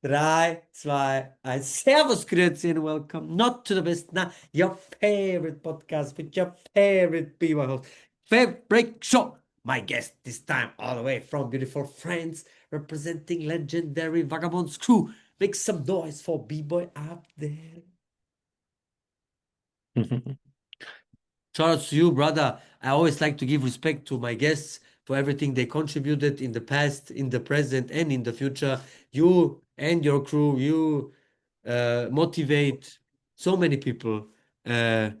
3, 2, 1. Servus, grüezi, and welcome not to the best, now your favorite podcast with your favorite B-Boy host, favorite break show. My guest this time, all the way from beautiful France, representing legendary Vagabonds Crew. Make some noise for B-Boy Abd-L. Shout out to you, brother. I always like to give respect to my guests for everything they contributed in the past, in the present, and in the future. You and your crew, you motivate so many people to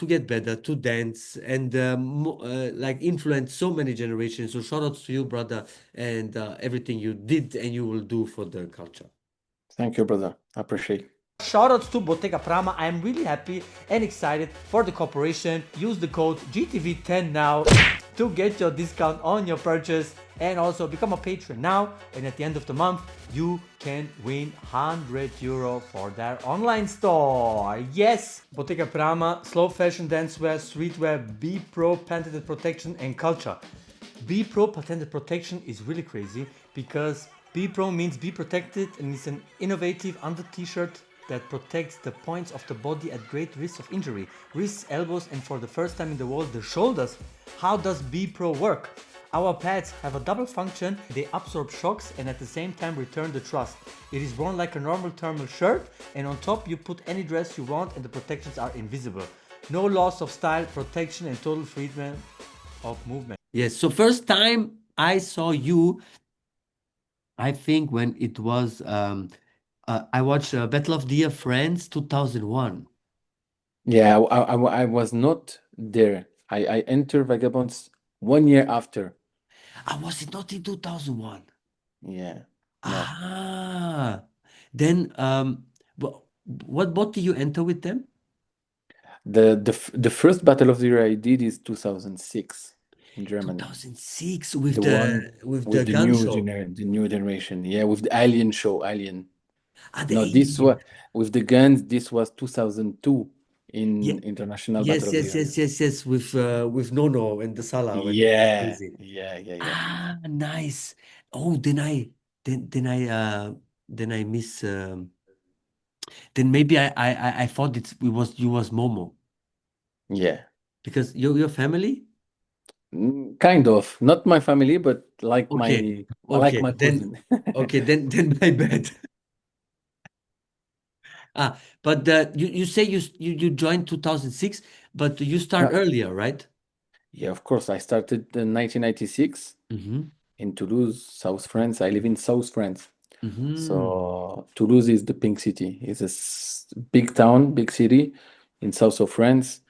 get better, to dance, and like influence so many generations. So shout out to you, brother, and everything you did and you will do for the culture. Thank you, brother. I appreciate. Shoutouts to Bottega Prama. I am really happy and excited for the cooperation. Use the code GTV10 now to get your discount on your purchase and also become a patron now. And at the end of the month, you can win €100 for their online store. Yes, Bottega Prama, slow fashion, dancewear, streetwear, B Pro, patented protection and culture. B Pro patented protection is really crazy because B Pro means be protected and it's an innovative under t-shirt that protects the points of the body at great risk of injury. Wrists, elbows, and for the first time in the world, the shoulders. How does B Pro work? Our pads have a double function. They absorb shocks and at the same time return the thrust. It is worn like a normal thermal shirt, and on top you put any dress you want and the protections are invisible. No loss of style, protection, and total freedom of movement. Yes, so first time I saw you, I think when it was I watched Battle of the France 2001. Yeah, I was not there. I entered Vagabonds 1 year after. Was it not in 2001? Yeah, no. Ah, then what did you enter with them? The first Battle of the Year I did is 2006 in Germany. 2006 with The one the with gun show. the new generation. Yeah, with the Alien show, Alien. The No, this alien. was with the guns. This was 2002 Yeah, in International Battle yes, of the yes, Year. yes, yes, yes, with Nono and the Salah when they were Yeah, crazy. yeah. Nice. Oh, then I miss then maybe I thought it was you was Momo Yeah. because your family. Kind of. Not my family, but Okay, like okay, my then cousin. okay, then my bad. But you say you joined 2006, but you start No. earlier, right? Yeah, of course. I started in 1996 Mm-hmm. in Toulouse, South France. I live in South France. Mm-hmm. So Toulouse is the pink city. It's a big town, big city in south of France,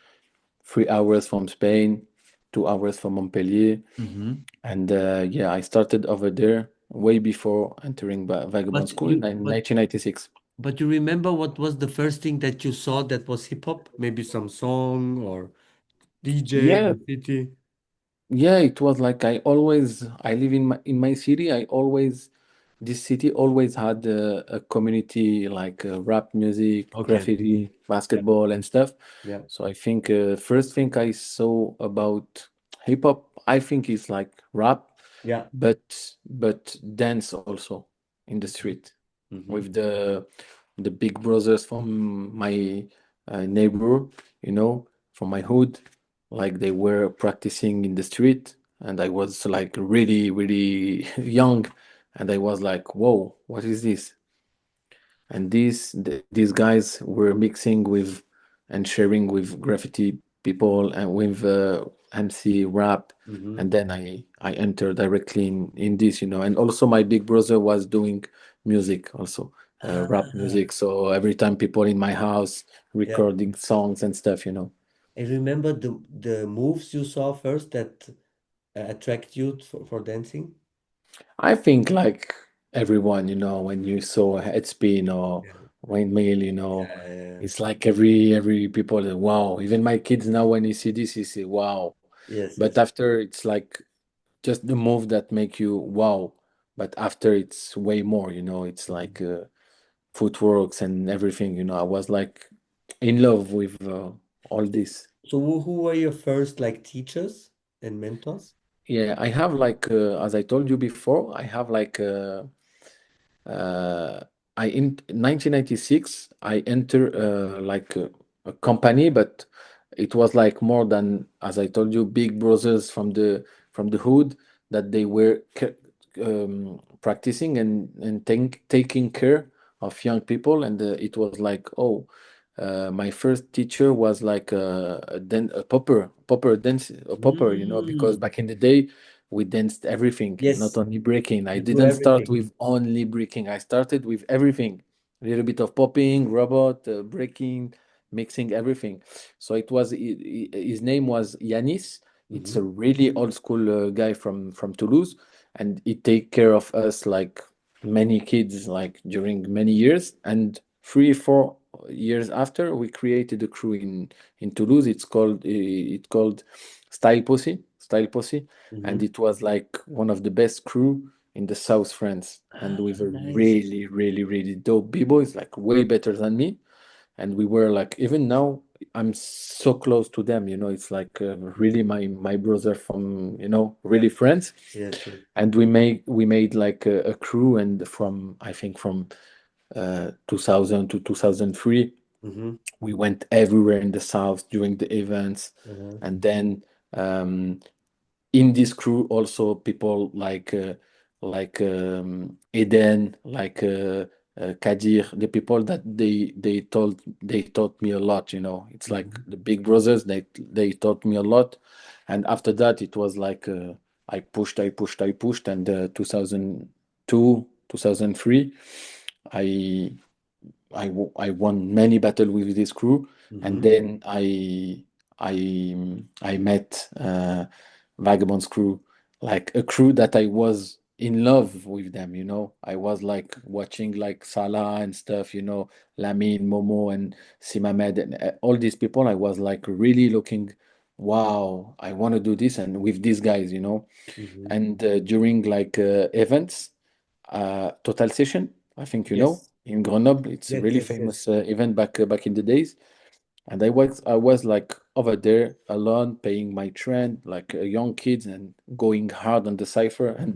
3 hours from Spain, 2 hours from Montpellier. Mm-hmm. And yeah, I started over there way before entering Vagabond But School in 1996. you remember what was the first thing that you saw that was hip hop? Maybe some song or DJ, Yeah, graffiti. yeah, it was like I live in my city. This city always had a community like rap music, Okay. graffiti, Yeah. basketball, and stuff. Yeah. So I think first thing I saw about hip hop, I think is like rap, Yeah. but dance also in the street Mm-hmm. with the big brothers from my neighbor, from my hood, like they were practicing in the street, and I was like really, really young, and I was like, "Whoa, what is this?" And these guys were mixing with and sharing with graffiti people and with MC rap, Mm-hmm. and then I entered directly in this, and also my big brother was doing music also, rap Ah, music. So every time people in my house yeah. recording songs and stuff. I remember the moves you saw first that attract you for dancing. I think like everyone, when you saw head spin or Yeah. windmill, Yeah. it's like every people, wow. Even my kids now, when you see this, you say wow. Yes, But yes. after it's like just the move that make you wow. But after it's way more, it's Mhm. like footworks and everything. I was like in love with all this. So who were your first like teachers and mentors? Yeah, I have like as I told you before, I have like uh, I in 1996 I enter like a company, but it was like more than, as I told you, big brothers from the hood that they were practicing and taking care of young people, and it was like, oh, my first teacher was like a popper dance, a popper, you know, because Mm. back in the day we danced everything, not Yes, only breaking. I you do didn't start everything. with only breaking. I started with everything, a little bit of popping, robot, breaking, mixing everything. So it was his name was Yanis. It's a Hmm. really old school guy from Toulouse, and he take care of us like many kids like during many years. And 3 4 years after, we created a crew in Toulouse. It's called Style Posse, and Hmm. it was like one of the best crew in the South France, and Ah, with a nice. really dope b-boys, like way better than me. And we were like, even now I'm so close to them, you know, it's like really my brother from, you know, Yeah. really friends. Yes, yes. And we made like a crew, and from I think from 2000 to 2003 Hmm. we went everywhere in the south during the events. Uh-huh. And then um, in this crew also people like Eden, like Kadir, the people that they taught me a lot, you know. It's like Hmm. the big brothers, they taught me a lot. And after that it was like I pushed, and 2002 2003 I I won many battles with this crew. And Hmm. then I met Vagabonds Crew, like a crew that I was in love with them, you know. I was like watching like Salah and stuff, you know, Lamin, Momo, and Simamed, and all these people. I was like really looking, wow, I want to do this, and with these guys, you know. Hmm. And during like events, Total Session, I think you know, Yes, in Grenoble. It's a yes, really yes, yes. famous event back in the days. And I was like over there alone, paying my train like a young kid and going hard on the cipher. And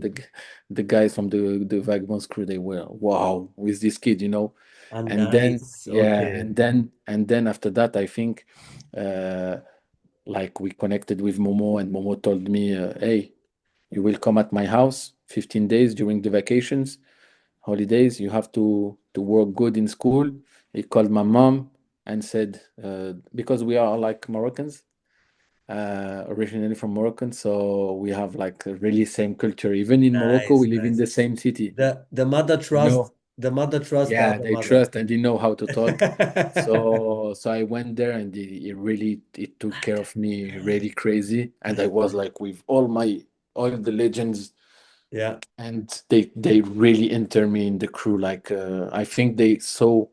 the guys from the Vagabonds crew, they were wow with this kid, you know. Ah, And then nice. yeah, Okay. and then after that, I think uh, like we connected with Momo, and Momo told me, "Hey, you will come at my house 15 days during the vacations, holidays. You have to work good in school." He called my mom and said, because we are like Moroccans, originally from Moroccan, so we have like a really same culture. Even in Morocco, Nice, we live in nice. the same city. The mother You trust know, the yeah, other they mother. trust and they know how to talk. So I went there, and he really it took care of me really crazy. And I was like with all the legends, Yeah. and they really enter me in the crew. Like I think they saw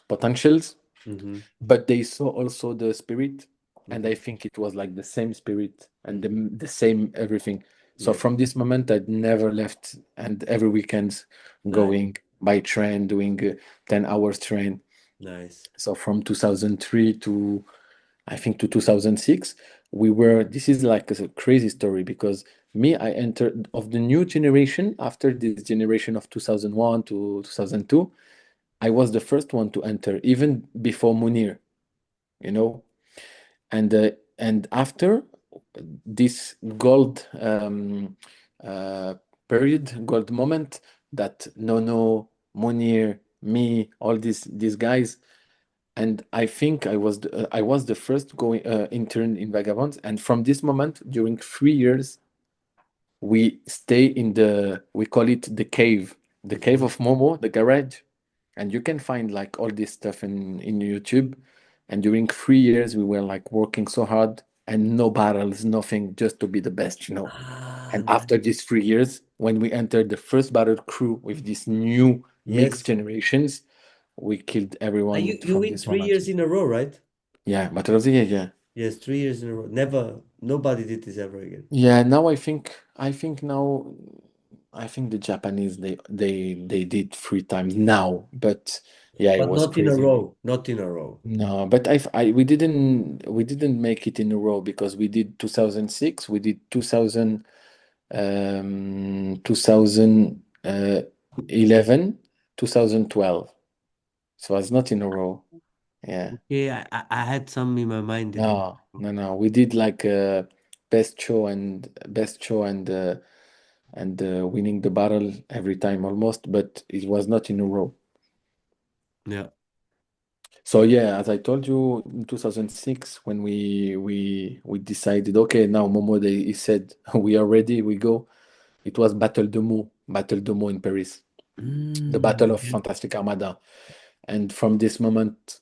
potentials, Hmm. but they saw also the spirit. And I Hmm. think it was like the same spirit and Hmm. the same everything. So Yes. from this moment I never left, and every weekend Nice, going by train, doing 10 hours train. nice. So from 2003 to I think to 2006, we were. This is like a crazy story, because me, I entered of the new generation after this generation of 2001 to 2002. I was the first one to enter, even before Munir, you know. And after this gold uh, period, gold moment, that Nono, Munir, me, all these guys. And I think I was the first going intern in Vagabonds. And from this moment, during 3 years, we stay in we call it the cave Hmm. of Momo, the garage. And you can find like all this stuff in YouTube. And during 3 years, we were like working so hard, and no battles, nothing, just to be the best, you know. Ah, And after these 3 years, when we entered the first battle crew with these new mixed yes. generations, we killed You everyone you from win this three moment. years in a row, right? Yeah, Battle of the Year, yeah. Yes, 3 years in a row. Never, nobody did this ever again. Yeah, now I think the Japanese they did 3 times now, but yeah, it But was not in a crazy. row. Not in a row. No, but we didn't make it in a row, because we did 2006, we did 2011, 2012. So it's not in a row. Yeah. Yeah, I had some in my mind that was. No, no, no. We did like best show and winning the battle every time almost, but it was not in a row. Yeah. So yeah, as I told you in 2006 when we decided, okay, now Momo he said we are ready, we go. It was Battle de Meaux in Paris, the Battle of Yeah. Fantastic Armada. And from this moment,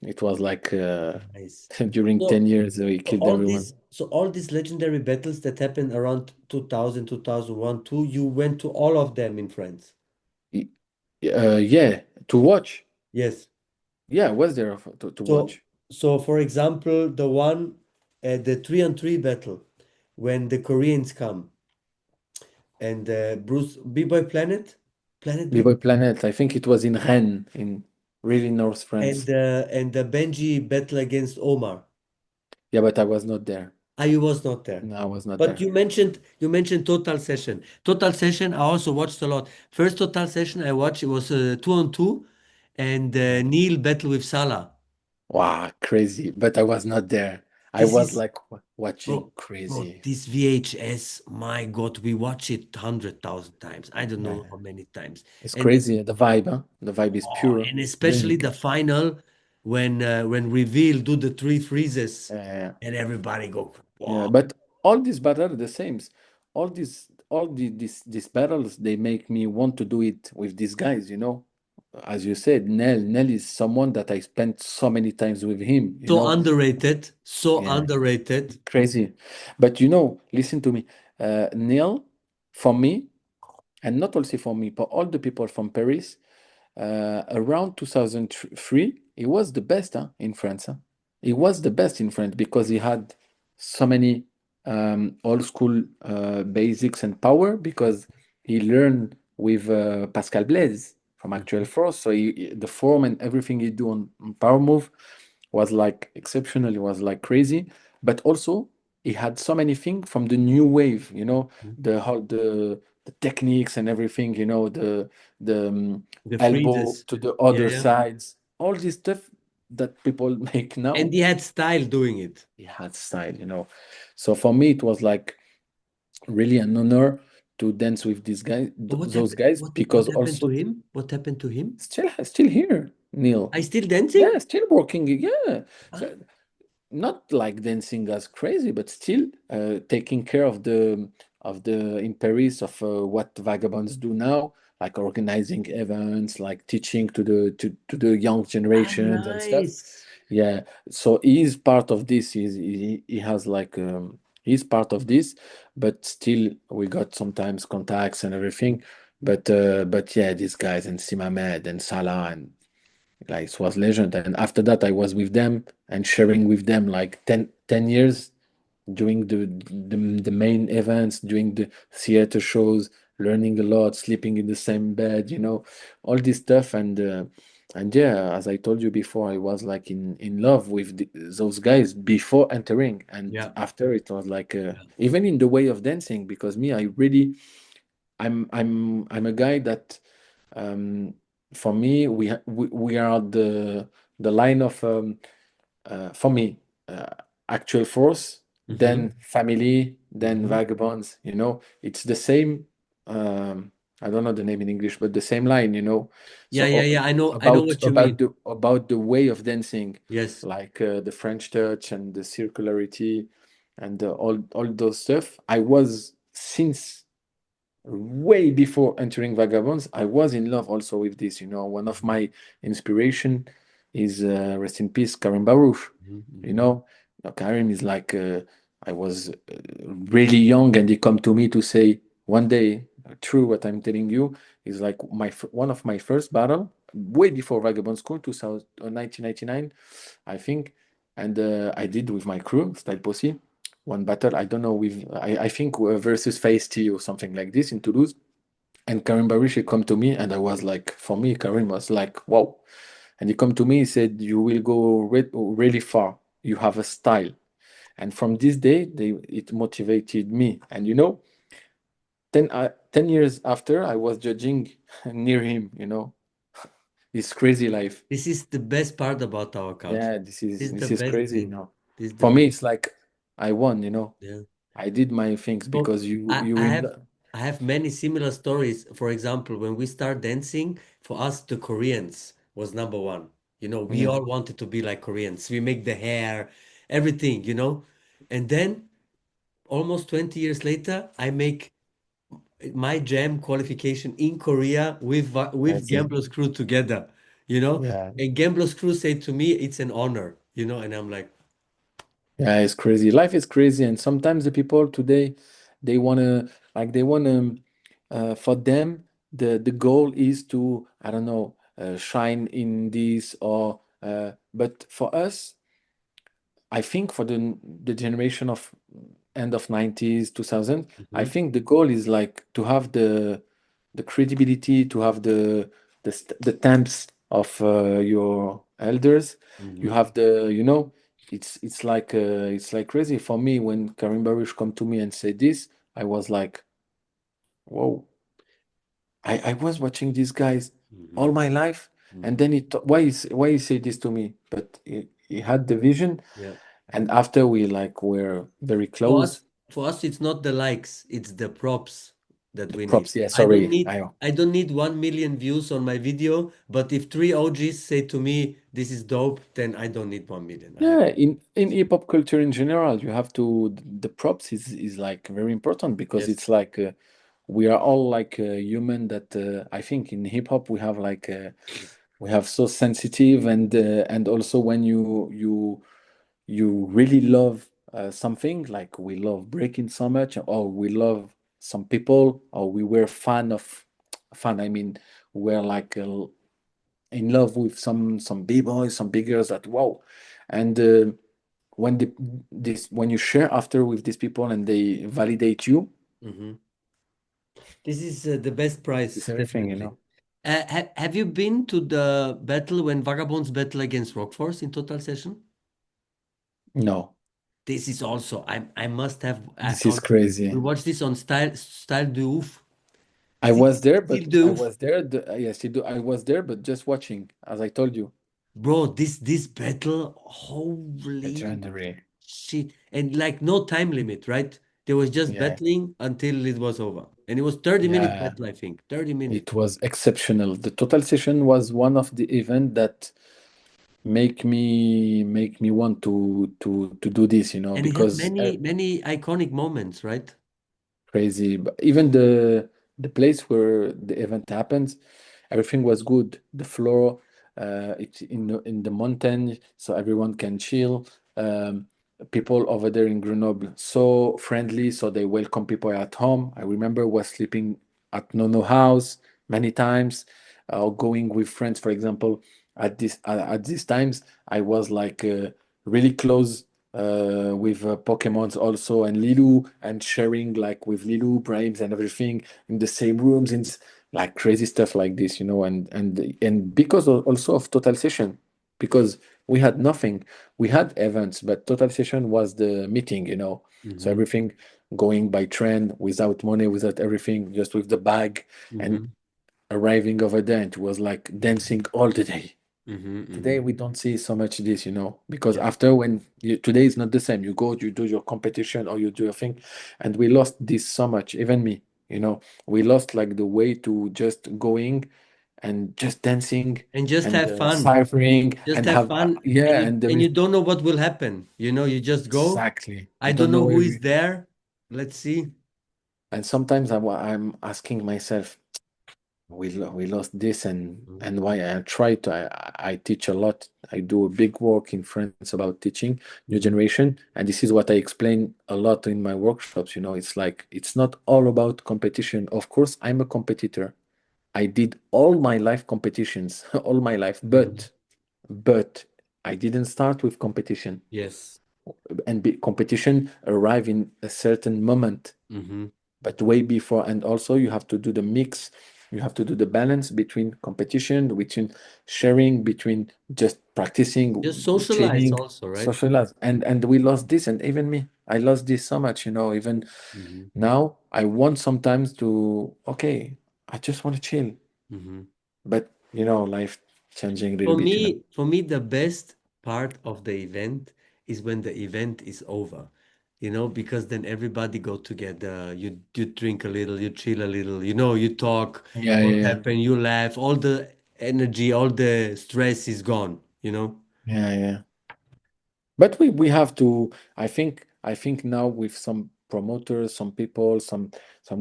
it was like Nice. during So 10 years we killed everyone. all these legendary battles that happened around 2000, 2001, 2, you went to all of them in France. Y- yeah, to watch. Yes. Yeah, I was there to So watch. for example, the one the 3-on-3 battle when the Koreans come and Bruce B-Boy Planet B-Boy B Planet, I think it was in Rennes, in really North France. and the Benji battle against Omar. Yeah, but I was not there. You was not there. No, I was not But there. you mentioned Total Session. Total Session I also watched a lot. First Total Session I watched it was 2-on-2 and Neil battle with Salah. Wow, crazy. But I was not there. I This was is like watching bro, crazy. this VHS, my God, we watch it 100,000 times. I don't know Yeah, how many times. it's And crazy. The vibe, huh? The vibe is pure. and Really especially the pure. final when reveal do the three freezes Yeah, and everybody go, yeah. wow. But all these battles are the same. All these battles, they make me want to do it with these guys, you know. As you said, Nell is someone that I spent so many times with him, you So know. underrated, so Yeah, underrated. crazy. But you know, listen to me. Neil, for me, and not also for me, but all the people from Paris, around 2003, he was the best in France. Huh? He was the best in France because he had so many old school basics and power because he learned with Pascal Blaise from Actual Mhm. Force. So the form and everything he do on power move was like exceptional. It was like crazy. But also he had so many things from the new wave, you know, the techniques and everything, you know, the The elbow freezes. to the Yeah, other yeah. sides, all this stuff that people make And now. he had style doing it. He had style, you know. So for me, it was like really an honor to dance with these guys, But what those happened? guys, What because happened to also him? What happened to him? still here, Neil. I still dancing? Yeah, still working. Yeah. Huh? So not like dancing as crazy, but still taking care of the in Paris of what vagabonds do now, like organizing events, like teaching to the young Ah, generations and stuff. nice. Yeah, so he's part of this. He has like he's part of this, but still we got sometimes contacts and everything. But yeah, these guys and Simamed and Salah and like it was legend. And after that, I was with them and sharing with them like 10 years doing the main events, doing the theater shows, learning a lot, sleeping in the same bed, you know, all this stuff. And yeah, as I told you before, I was like in love with those guys before entering, and Yeah. after it was like Yeah. even in the way of dancing, because me, I really I'm a guy that um, for me we are the line of for me actual force, Mm-hmm. then family, then Mm-hmm. vagabonds. You know, it's the same. Um, I don't know the name in English, but the same line. You know, Yeah, so yeah, yeah. I know what you mean. about the way of dancing, Yes. like the French touch and the circularity and all those stuff. I was since way before entering Vagabonds, I was in love also with this. You know, one of my inspiration is rest in peace, Karim Baruch. You Mm-hmm. know, Karim is like I was really young, and he come to me to say one day, true what I'm telling you is like one of my first battle way before Vagabond School, 1999, I think, and I did with my crew, Style Posse one battle. I don't know with I think versus Phase T or something like this in Toulouse. And Karim Barishi come to me, and I was like, for me, Karim was like, wow. And he come to me, he said, "You will go really far. You have a style." And from this day, it motivated me. And you know, 10 years after, I was judging near him, you know. It's crazy life. This is the best part about our culture. Yeah, this This is is the this is best crazy, you thing. know. This is the For me, best. it's like I won, you know. Yeah. I did my things So because you I, you I in have love. I have many similar stories. For example, when we start dancing, for us the Koreans was number one. You know, we Yeah. all wanted to be like Koreans. We make the hair, everything, you know. And then almost 20 years later, I make my jam qualification in Korea with That's it. Gamblers Crew together, you know. Yeah. And Gamblers Crew said to me, it's an honor, you know, and I'm like, Yeah, it's crazy. Life is crazy, and sometimes the people today, they wanna, for them, the goal is to, I don't know, shine in this or, but for us, I think for the generation of end of 90s, 2000, I mhm, think the goal is like to have the credibility, to have the stamps of your elders. You mhm. have it's like crazy for me when Karim Baruch come to me and say this. I was like, whoa. I was watching these guys all Mhm, my life, and mhm. then why he say this to me? But he had the vision, Yeah. and after we like were very For close. us, for us, it's not the likes, it's the props that The we need. props, yeah, I don't sorry. need I I don't need 1 million views on my video, but if three OGs say to me, this is dope, then I don't need 1 million. I have Yeah, in hip hop culture in general, you have to the props is like very important because yes. it's like we are all like human that I think in hip hop we have like we have so sensitive and also when you really love something like we love breaking so much or we love some people or we were fan I mean we're like in love with some b-boys some big girls that wow and when when you share after with these people and they validate you Hmm. This is the best prize, it's everything you definitely. know. Have you been to the battle when Vagabonds battle against Rockforce in Total Session? No, This is also I must have this is on we crazy. watched this on Style de Ouf. I was there Style but de I Ouf. was there yes I was there but just watching as I told you. Bro, this battle, holy Legendary. shit. And like no time limit, right? They was just Yeah, battling until it was over. And it was 30 minutes yeah, battle, I think. 30 minutes. it was exceptional. The total session was one of the event that make me want to do this, you know, And it had because many iconic moments, right? crazy. But even the place where the event happens, everything was good. The floor, it's in the mountain, so everyone can chill. People over there in Grenoble so friendly, so they welcome people at home. I remember was sleeping at Nono house many times, or going with friends. For example, at these times, I was like really close with Pokemons also and Lilu and sharing like with Lilu, Braves and everything in the same rooms and like crazy stuff like this, you know, and because also of Total Session, because we had nothing. We had events, but Total Session was the meeting, you know. So Mm-hmm. everything going by trend, without money, without everything, just with the bag and Mm-hmm. arriving over there. And it was like dancing all the day. Mm-hmm. Mm-hmm. Today we don't see so much this, you know, because Yeah. after when today is not the same. You go, you do your competition or you do your thing, and we lost this so much. Even me, you know, we lost like the way to just going and just dancing And just and have fun. ciphering Just and have have fun. And yeah, you and there and is you don't know what will happen. You know, you just go. exactly I you don't don't know know who where is there. Let's see. and sometimes I'm asking myself we lost this Mhm. and why I try to I teach a lot. I do a big work in France about teaching new Mhm. generation, and this is what I explain a lot in my workshops. You know, it's like it's not all about competition. Of course I'm a competitor. I did all my life competitions all my life, Mhm. but I didn't start with competition, Yes. and competition arrive in a certain moment Hmm. but way before. And also you have to do the mix You have to do the balance between competition, between sharing, between just practicing, Just socialize chilling, also, right? socialize. And we lost this, and even me, I lost this so much, even Mm-hmm. now I want sometimes to, okay, I just want to chill. Mm-hmm. But life changing a little For bit. me, for me, the best part of the event is when the event is over, because then everybody go together. You drink a little, you chill a little, you talk, Yeah, what yeah, happened, you laugh, all the energy, all the stress is gone. yeah, yeah. But we have to. I think now with some promoters, some people, some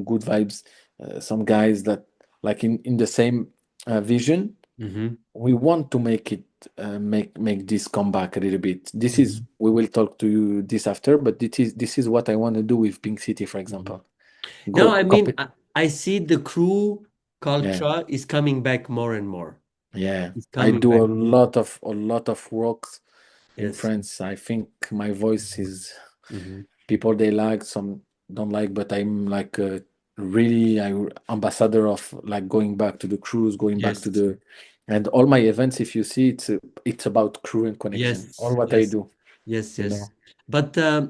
good vibes, some guys that like in the same vision. Mm-hmm. We want to make it make this come back a little bit. This is Mm-hmm. we will talk to you this after, but this is what I want to do with Pink City, for Mm-hmm. example. No, Go I mean, compete. I see the crew Yeah, culture is coming back more and more. yeah. It's I coming do back. a lot of works in Yes. France. I think my voice is Mm-hmm. people they like, some don't like, but I'm like really I ambassador of like going back to the cruise, going back to Yes. and all my events. If you see, it's about crew and connection. All Yes. what I Yes. do, Yes. you Yes. know. But uh,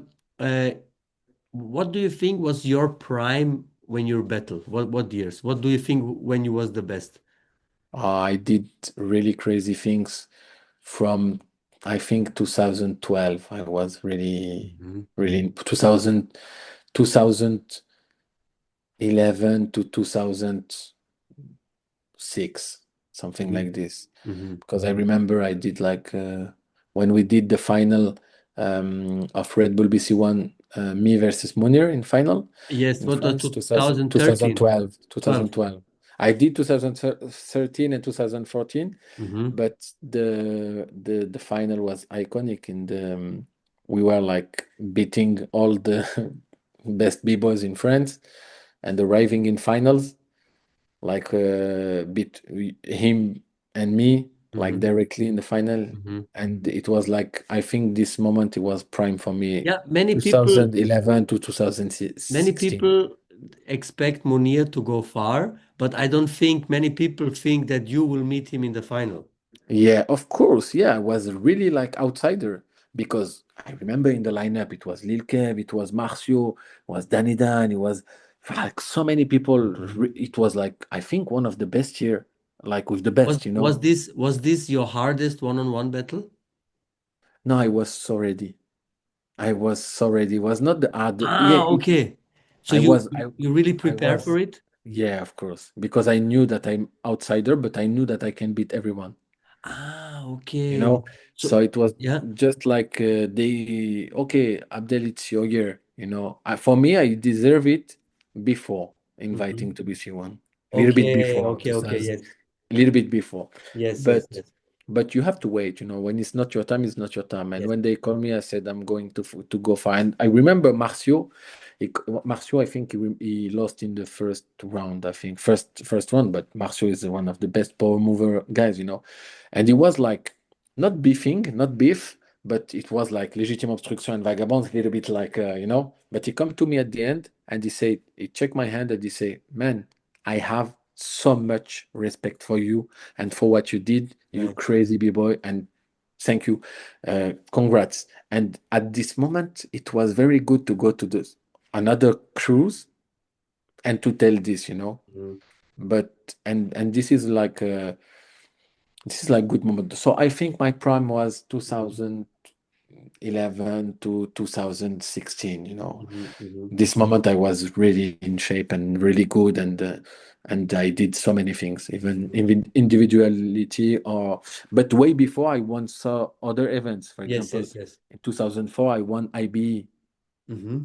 what do you think was your prime when you battled? What years? What do you think when you was the best? I did really crazy things from I think 2012. I was really Hmm. really in 2011 to 2006, something Hmm. like this. Hmm. Because I remember I did like when we did the final of Red Bull BC1, me versus Munir in final Yes. in What was France, 2013? 2012, 12. 2012. I did 2013 and 2014, Hmm. but the final was iconic. We were like beating all the best b-boys in France and arriving in finals like beat him and me like Hmm. directly in the final, Hmm. and it was like I think this moment it was prime for me, Yeah. Many people. 2011 to Many 2016. people expect Munir to go far, but I don't think many people think that you will meet him in the final. Yeah, of course. Yeah, I was really like outsider because I remember in the lineup it was Lil Kev, it was Marcio, it was Danny Dan, it was like so many people. Mhm. It was like I think one of the best year, like with the Was best, was this your hardest one-on-one battle? No, I was so ready. I was so ready. It was not the hard. Yeah, Ah, okay. So I you was. you really I prepare for was. it? Yeah, of course, because I knew that I'm outsider, but I knew that I can beat everyone. Ah, you okay. know so So it was yeah. just like they okay, Abdel, it's your year. For me, I deserve it before inviting Mhm. to BC1, a little bit Okay, before okay, okay. 2000, Yes. a little bit before, Yes, yes, but yes. you have to wait. When it's not your time, it's not your time. And Yes. when they call me, I said I'm going to go far. And I remember Marcio, I think he lost in the first round, I think first round, but Marcio is one of the best power mover guys. And he was like not beefing, not beef, but it was like Legitime Obstruction and Vagabonds, a little bit like, but he come to me at the end and he checked my hand and he say, man, I have so much respect for you and for what you did, you Nice. crazy b-boy, and thank you. Congrats. And at this moment, it was very good to go to another cruise and to tell this. Mhm. But and this is like good moment. So I think my prime was Mhm. 2011 to 2016. Mhm. Mhm. This moment I was really in shape and really good, and I did so many things, even individuality, but way before I once saw other events. For Yes, example, yes, yes. in 2004 I won IBE. Hmm.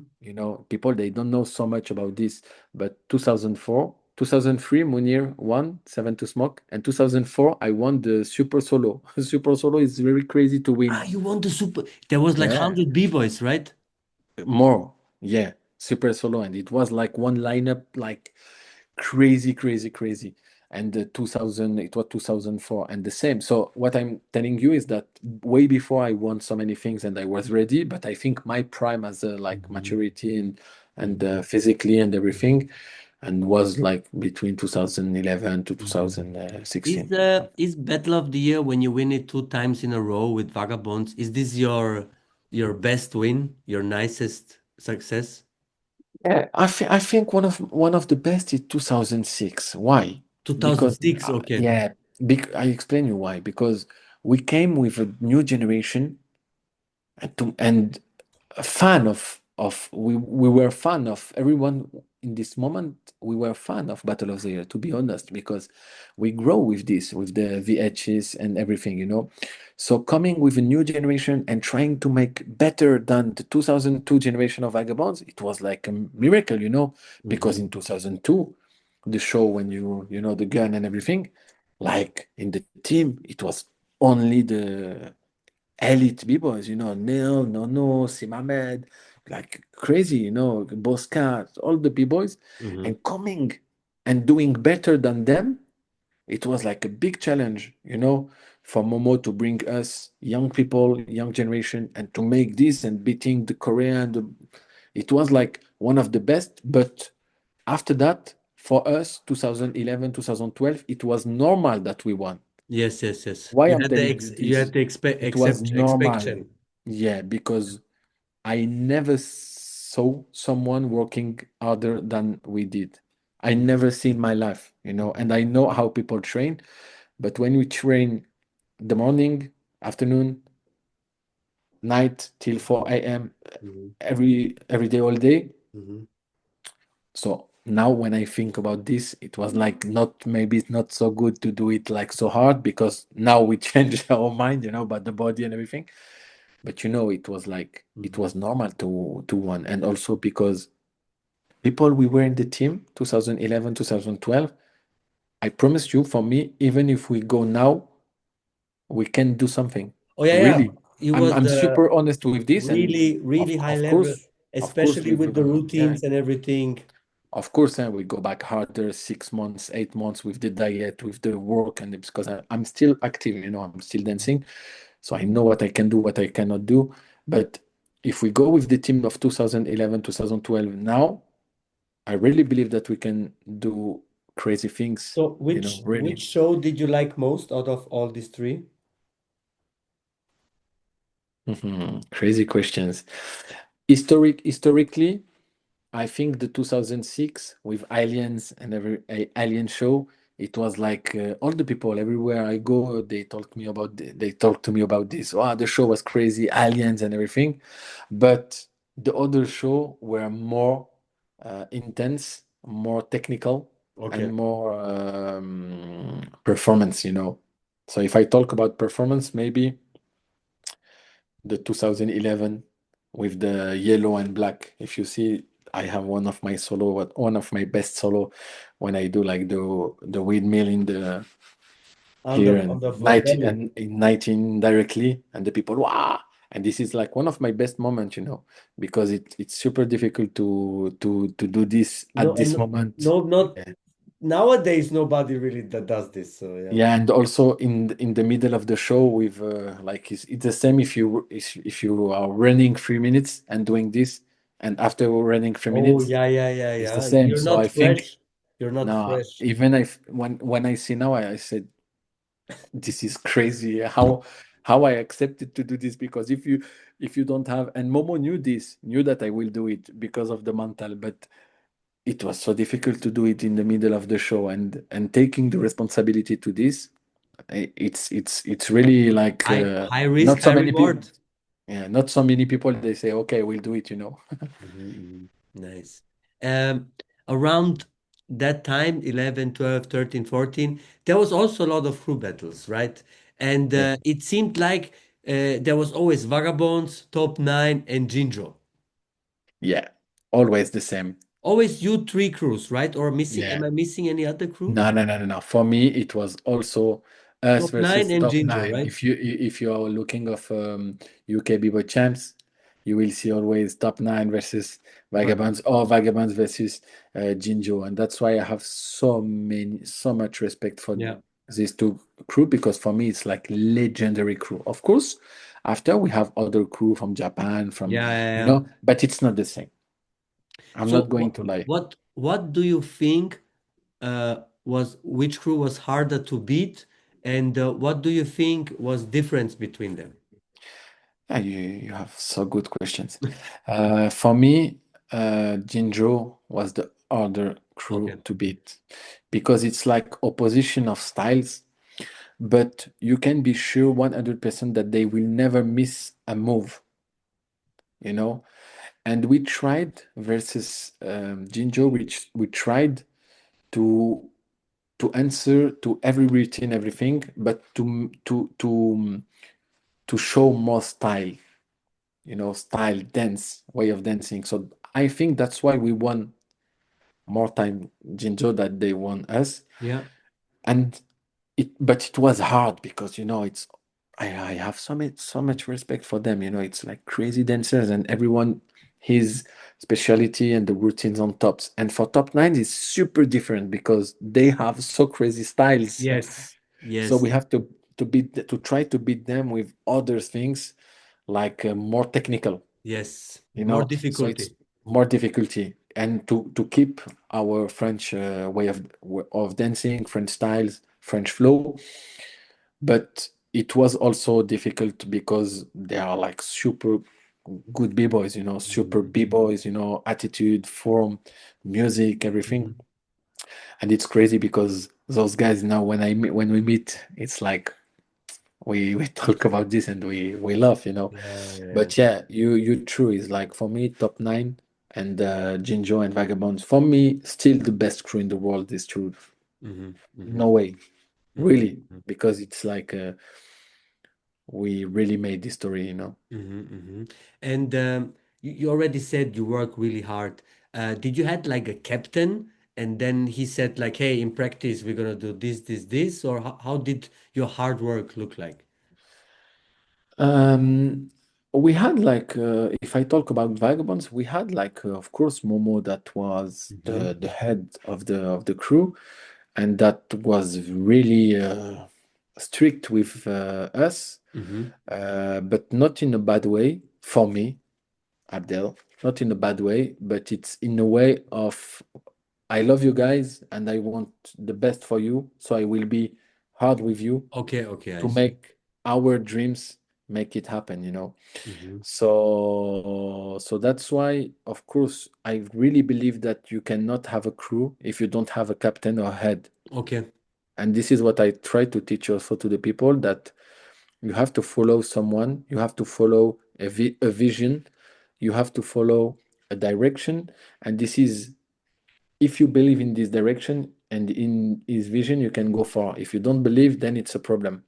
People they don't know so much about this, but 2004, 2003, Munir won 7 to Smoke, and 2004 I won the Super Solo. Super Solo is very crazy to Ah, win. you won the super. There was like Yeah, 100 B-boys, right? more. Yeah, Super Solo, and it was like one lineup, like crazy, crazy, crazy. And the 2000, it was 2004, and the same. So what I'm telling you is that way before I won so many things and I was ready, but I think my prime as like Mhm. maturity and Mhm. physically and everything, and was like between 2011 to Mhm. 2016. Is Battle of the Year when you win it 2 times in a row with Vagabonds? Is this your best win, your nicest success? Yeah, I think one of the best is 2006. Why? Because 2006, okay. yeah, I explain you why. Because we came with a new generation and a fan of we were fan of everyone in this moment. We were fan of Battle of the Year, to be honest, because we grow with this, with the VHs and everything, you know. So coming with a new generation and trying to make better than the 2002 generation of Vagabonds, it was like a miracle, you know, because Mhm. in 2002, the show when you know the gun and everything, like in the team, it was only the elite b-boys, you know, Neil, Nono, Simamed, like crazy, you know, Bosca, all the b-boys, Mhm. and coming and doing better than them, it was like a big challenge, you know, for Momo to bring us young people, young generation, and to make this and beating the Korean. It was like one of the best, but after that, for us, 2011, 2012, it was normal that we won. Yes, yes, yes. Why You I'm had the telling ex you you this? had the expect It was accept normal. expectation. Yeah, because I never saw someone working harder than we did. I Mhm. never see in my life, you know, and I know how people train, but when we train the morning, afternoon, night till 4 a.m. Mhm. every day, all day. Mhm. So now when I think about this, it was like not maybe it's not so good to do it like so hard because now we change our mind, you know, about the body and everything. But you know, it was like it Mhm. was normal to win, and also because people we were in the team 2011, 2012. I promise you, for me, even if we go now, we can do something. Oh yeah, yeah. Really, It I'm was I'm super honest with this, and really, really high level, of course, especially with with the yeah. routines and everything. Of course, we go back harder 6 months, 8 months with the diet, with the work, and it's because I'm still active, you know, I'm still dancing. So I know what I can do, what I cannot do. But if we go with the team of 2011, 2012 now, I really believe that we can do crazy things, So you know, which really. show did you like most out of all these three? Crazy questions. Historically, I think the 2006 with Aliens and every Alien show, it was like all the people everywhere I go, they talk to me about this. Wow, the show was crazy, Aliens and everything. But the other show were more intense, more technical, and Okay. more performance. You know. So if I talk about performance, maybe the 2011 with the yellow and black. If you see, I have one of my best solo when I do like the windmill in the here On and the 19 belly. and in 19 directly, and the people wow. And this is like one of my best moments, you know, because it's super difficult to do this No, at and this moment. no, not Yeah. nowadays. Nobody really that does this. So yeah. Yeah, and also in the middle of the show with like it's the same if you are running 3 minutes and doing this, and after running three Oh minutes, yeah, yeah, yeah, it's the yeah. same. You're So not I think fresh. You're not now fresh. even if when I see now, I said this is crazy how I accepted to do this because if you don't have and Momo knew that I will do it because of the mental, but it was so difficult to do it in the middle of the show and taking the responsibility to this it's really like High risk, not high so many people. reward. Yeah, not so many people they say okay we'll do it, you know. Mhm, mhm. Nice. Um, Around that time, 11, 12, 13, 14, there was also a lot of crew battles, right? And Yeah, it seemed like there was always Vagabonds, Top 9, and Jinjo. yeah, always the same. Always you three crews, right? Or missing, Yeah. am I missing any other crew? No, no, no, no, no. For me, it was also us Top 9 versus and top Jinjo, nine. right? If you are looking of UK B-Boy champs, you will see always top nine versus Vagabonds Vagabonds. or Vagabonds versus Jinjo, and that's why I have so much respect for Yeah. these two crew because for me it's like legendary crew. Of course, after we have other crew from Japan, from Yeah, yeah, you yeah. know, but it's not the same. I'm So not going to lie. what what do you think was which crew was harder to beat, and what do you think was difference between them? Yeah, you have so good questions. For me, Jinjo was the harder Okay. crew to beat because it's like opposition of styles, but you can be sure 100% that they will never miss a move, you know? And we tried versus Jinjo, which we tried to answer to every routine, everything, but to show more style, style, dance, way of dancing. So I think that's why we won more time Jinjo that they won us. Yeah. And but it was hard because it's I have so much respect for them. It's like crazy dancers and everyone his specialty and the routines on tops. And for top nine is super different because they have so crazy styles. Yes. So Yes. we have to try to beat them with other things like more technical, Yes. you More know so it's difficulty. more difficulty and to keep our French way of dancing, French styles, French flow. But it was also difficult because they are like super good b-boys, super Mhm. b-boys, attitude, form, music, everything. Mhm. And it's crazy because those guys now when we meet, it's like we talk about this and we laugh. Yeah, yeah. But yeah, you true is like for me top nine and Jinjo and Vagabonds. For me, still the best crew in the world is true. Mhm. Mhm. No way, Mhm. really, Mhm. because it's like we really made this story. Mhm. Mhm. And you already said you work really hard. Did you had like a captain, and then he said like, "Hey, in practice we're gonna do this, this, this," or how did your hard work look like? Um, we had like if I talk about Vagabonds, we had like of course Momo that was Mhm. the head of the crew, and that was really strict with us, Mhm. but not in a bad way for me, Abdel. Not in a bad way, but it's in a way of I love you guys and I want the best for you, so I will be hard with you Okay, okay, I to see. make our dreams make it happen. Mhm. So that's why, of course, I really believe that you cannot have a crew if you don't have a captain or head. Okay. And this is what I try to teach also to the people, that you have to follow someone, you have to follow a vision, you have to follow a direction. And this is, if you believe in this direction and in his vision, you can go far. If you don't believe, then it's a problem.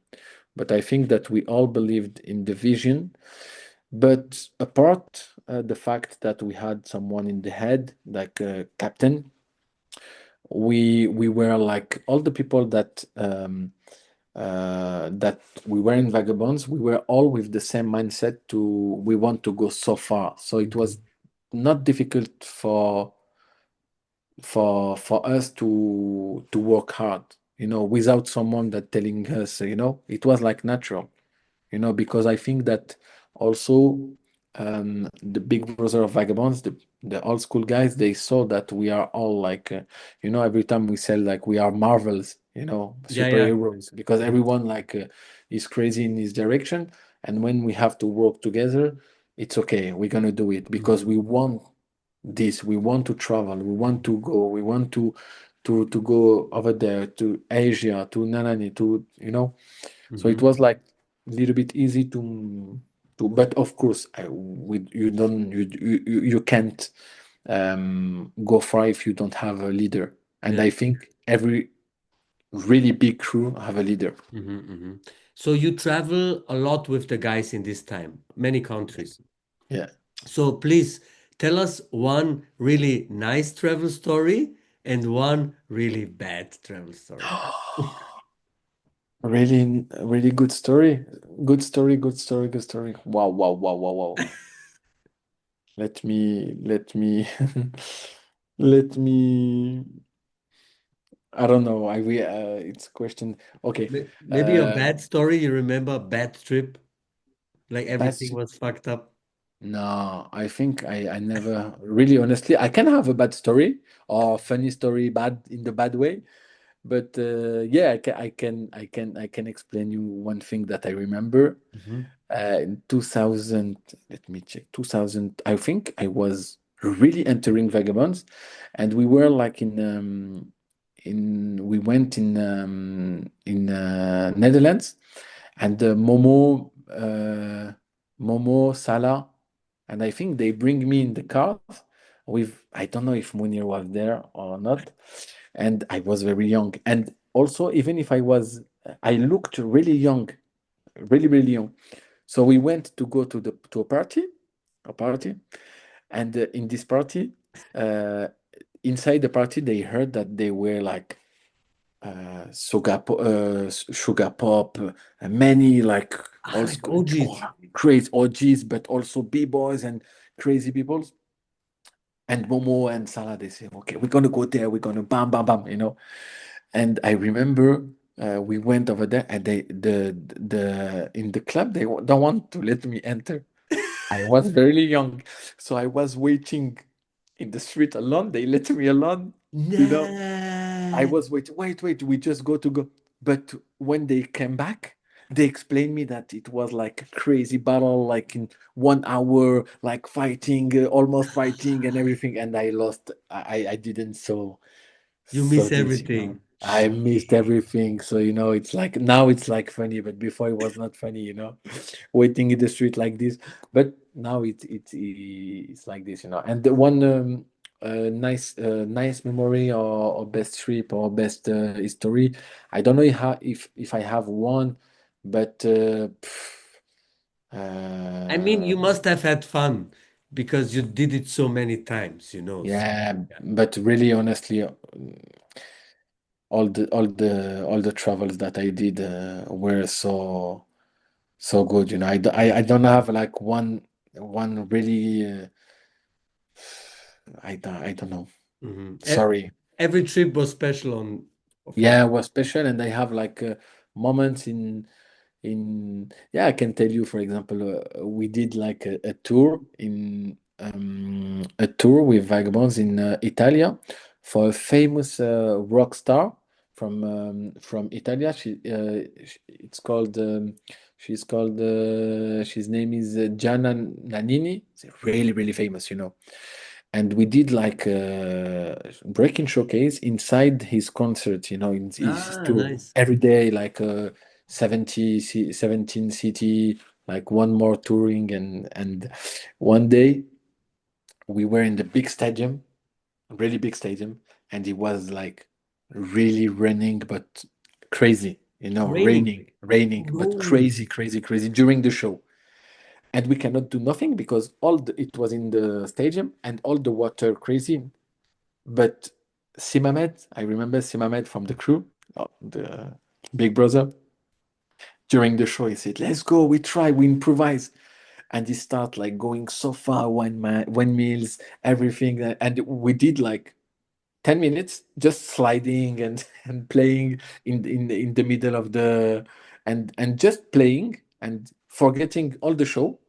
But I think that we all believed in the vision. But apart the fact that we had someone in the head, like a captain, we were like all the people that we were in Vagabonds. We were all with the same mindset to we want to go so far. So it was Mhm. not difficult for us to work hard, without someone that telling us, it was like natural, because I think that also the big brother of Vagabonds, the old school guys, they saw that we are all like, every time we sell, like we are Marvels, Yeah, yeah. superheroes, because Mhm. everyone like is crazy in his direction. And when we have to work together, it's okay. We're gonna do it because we Mhm. want this. We want to travel. We want to go. We want to go over there to Asia, to Nanani, so it Mhm. was like a little bit easy but of course, you don't you can't go far if you don't have a leader. And Yeah. I think every really big crew have a leader. Mhm. Mhm. So you travel a lot with the guys in this time, many countries. Yeah. So please tell us one really nice travel story and one really bad travel story. Really, really good story. Good story, good story, good story. Wow, wow, wow, wow, wow. Let me let me I don't know. It's a question. Okay. Maybe a Uh bad story, you remember bad trip, like everything that's was fucked up. No, I think I never really honestly I can have a bad story or funny story bad in the bad way, but yeah, I can explain you one thing that I remember. Mhm. In 2000, let me check. 2000, I think I was really entering Vagabonds, and we were like in we went in Netherlands, and Momo, Salah, and I think they bring me in the car with, I don't know if Munir was there or not, and I was very young. And also, even if I looked really young, really, really young. So we went to go to a party, and in this party, uh, inside the party, they heard that they were like sugar pop, many like Ah, all like OGs. crazy OGs, but also b-boys and crazy people. And Momo and Salah, they say, okay, we're gonna go there, we're gonna bam, bam, bam, you know. And I remember we went over there, and the in the club don't want to let me enter. I was very young, so I was waiting in the street alone. They let me alone, you know. I Nah. was wait, we just go to go. But when they came back, they explained me that it was like a crazy battle, like in 1 hour, like fighting, almost fighting and everything. And I lost. I didn't You so miss this, you know. everything. I missed Shit. everything. So, you know, it's like now it's like funny, but before it was not funny, you know, waiting in the street like this. But now it's like this, you know. And the one nice memory or best trip or best history. I don't know if I have one, but I mean, uh, you must have had fun because you did it so many times, you know. So, yeah, yeah. but really honestly, all the travels that I did were so good. You know, I don't have like one really. I don't know. Mhm. Sorry. Every trip was special on for. Yeah, it was special, and I have like moments in yeah. I can tell you, for example, we did like a tour in a tour with Vagabonds in Italia for a famous rock star from Italia. It's called she's name is Gianna Nannini. It's really really famous, you know. And we did like a breaking showcase inside his concert, you know, in his Ah, tour nice. every day, like 17 city, like one more touring, and one day we were in the big stadium, really big stadium, and it was like really raining, but crazy, you know, Raining. raining, Oh but no. crazy, crazy, crazy during the show. And we cannot do nothing because it was in the stadium and all the water crazy. But Simamed, I remember Simamed from the crew, the Big Brother. During the show, he said, "Let's go. We try. We improvise." And he start like going so far, one meals, everything, and we did like 10 minutes just sliding and and playing in the middle of the and just playing and forgetting all the show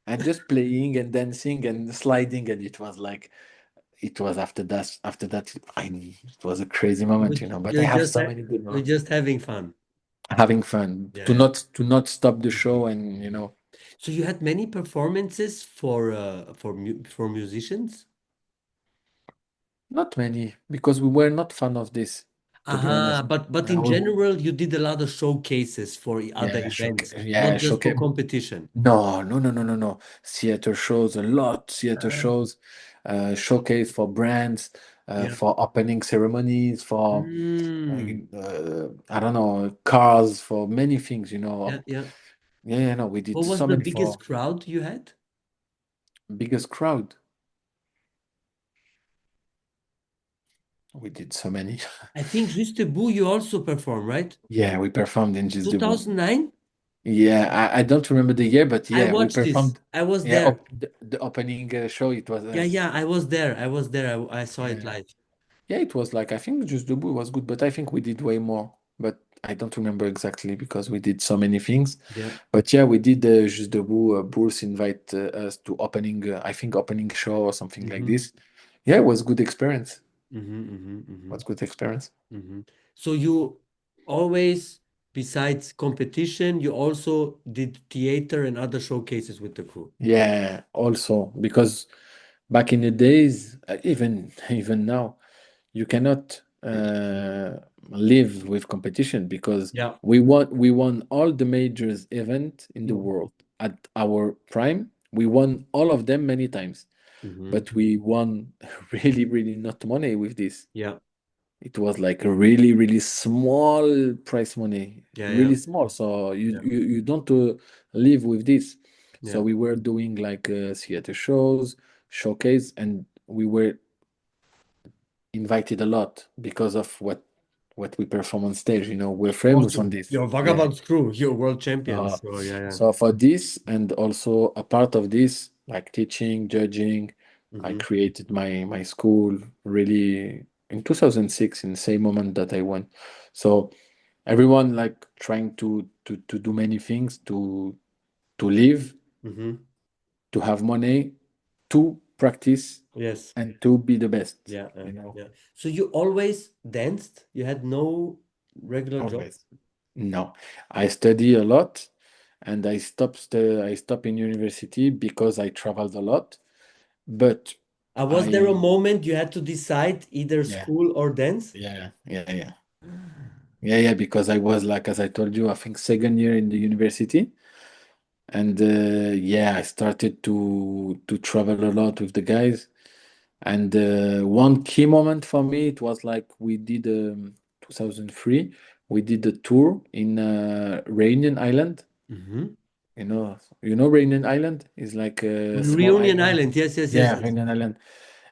and just playing and dancing and sliding, and it was after that it was a crazy moment, you know, but I You're have just so many good you're moments. just having fun. Having fun Yeah. to not stop the Mhm, show, and you mhm. know, So you had many performances for musicians? not many because we were not fan of this, to be Aha, honest. but in general, you did a lot of showcases for other Yeah, events, not yeah, just for showcase. competition. No, no, no, no, no, no. Theater shows, a lot. Theater Ah, shows, showcase for brands, yeah. for opening ceremonies, for Mm, I don't know, cars, for many things. You yeah, know. yeah. Yeah, yeah, no, we did What was so the many biggest for crowd you had? biggest crowd. We did so many. I think Juste Boo you also performed, right? Yeah, we performed in Gilles Debout. 2009? Yeah, I don't remember the year, but I yeah, we watched this. performed. I was Yeah, there. the opening show. It was Yeah, yeah, I was there. I was there. I saw it yeah, live. yeah. It was like I think just Debout was good, but I think we did way more. But I don't remember exactly because we did so many things. Yeah. But yeah, we did Juste Debout. Bruce invite us to opening, I think opening show or something like Mm-hmm. this. Yeah, it was good experience. Mm-hmm. Mm-hmm. Mm-hmm. Was good experience. Mm-hmm. So you always, besides competition, you also did theater and other showcases with the crew. Yeah, also because back in the days, even now, you cannot live with competition because Yeah. we won all the majors event in the world at our prime. We won all of them many times, Mm-hmm. but we won really not money with this. Yeah. It was like a really small price money, Yeah. Yeah. really small. So you Yeah. you, you don't live with this. So Yeah. we were doing like theater shows, showcase, and we were invited a lot because of what we perform on stage. We're Of course, famous on this. you're Yeah. Vagabonds Crew, you're world Uh, champions. So yeah. Yeah. so for this and also a part of this, like teaching, judging, I Mm-hmm. created my school really in 2006 in the same moment that I won. So everyone like trying to do many things to live, Mm-hmm. to have money, to practice, Yes. and to be the best. Yeah. You know, Yeah. So you always danced? You had no regular job? always. No, I study a lot, and I stopped in university because I traveled a lot. But Was there a I moment you had to decide either yeah school or dance? yeah, because I was like, as I told you, I think second year in the university, and yeah, I started to travel a lot with the guys. And one key moment for me, it was like we did 2003. We did a tour in Reunion Island. Mm-hmm. Reunion Island is like a small Reunion island. Island. Yes. Yes. Yes. Yeah, Yes. Reunion Island.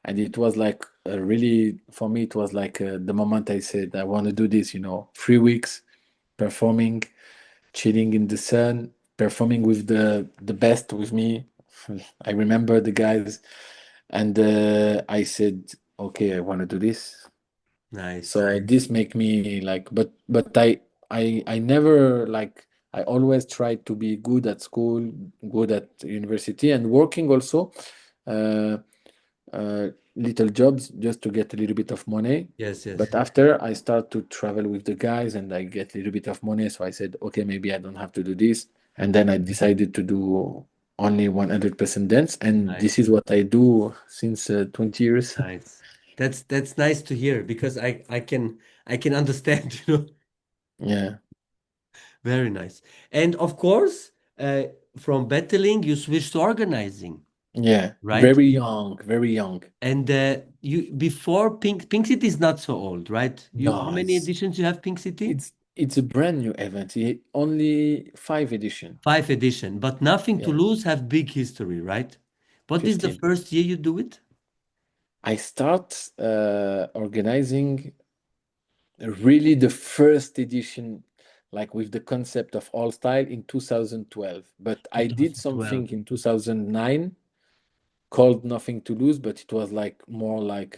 And it was like really, for me, it was like the moment I said, I want to do this, 3 weeks performing, chilling in the sun, performing with the best with me. I remember the guys, and I said, okay, I want to do this. Nice. So this make me like, but I never like. I always tried to be good at school, good at university, and working also. Uh, Little jobs just to get a little bit of money. Yes. Yes. But after I start to travel with the guys and I get a little bit of money, so I said, okay, maybe I don't have to do this. And then I decided to do only 100% dance, and this Nice. is what I do since 20 years. Nice. That's nice to hear because I can understand, you know. Yeah, Very nice. And of course, from battling, you switched to organizing, yeah, right? very young, very young. And you before Pink City is not so old, right? How No, many it's editions you have Pink City? it's it's a brand new event. Only 5 edition. Five edition, but Nothing to Yeah, Lose have big history, right? What is the 15. first year you do it? I start organizing really the first edition, like with the concept of all style in 2012. But I did 2012. something in 2009 called Nothing to Lose, but it was like more like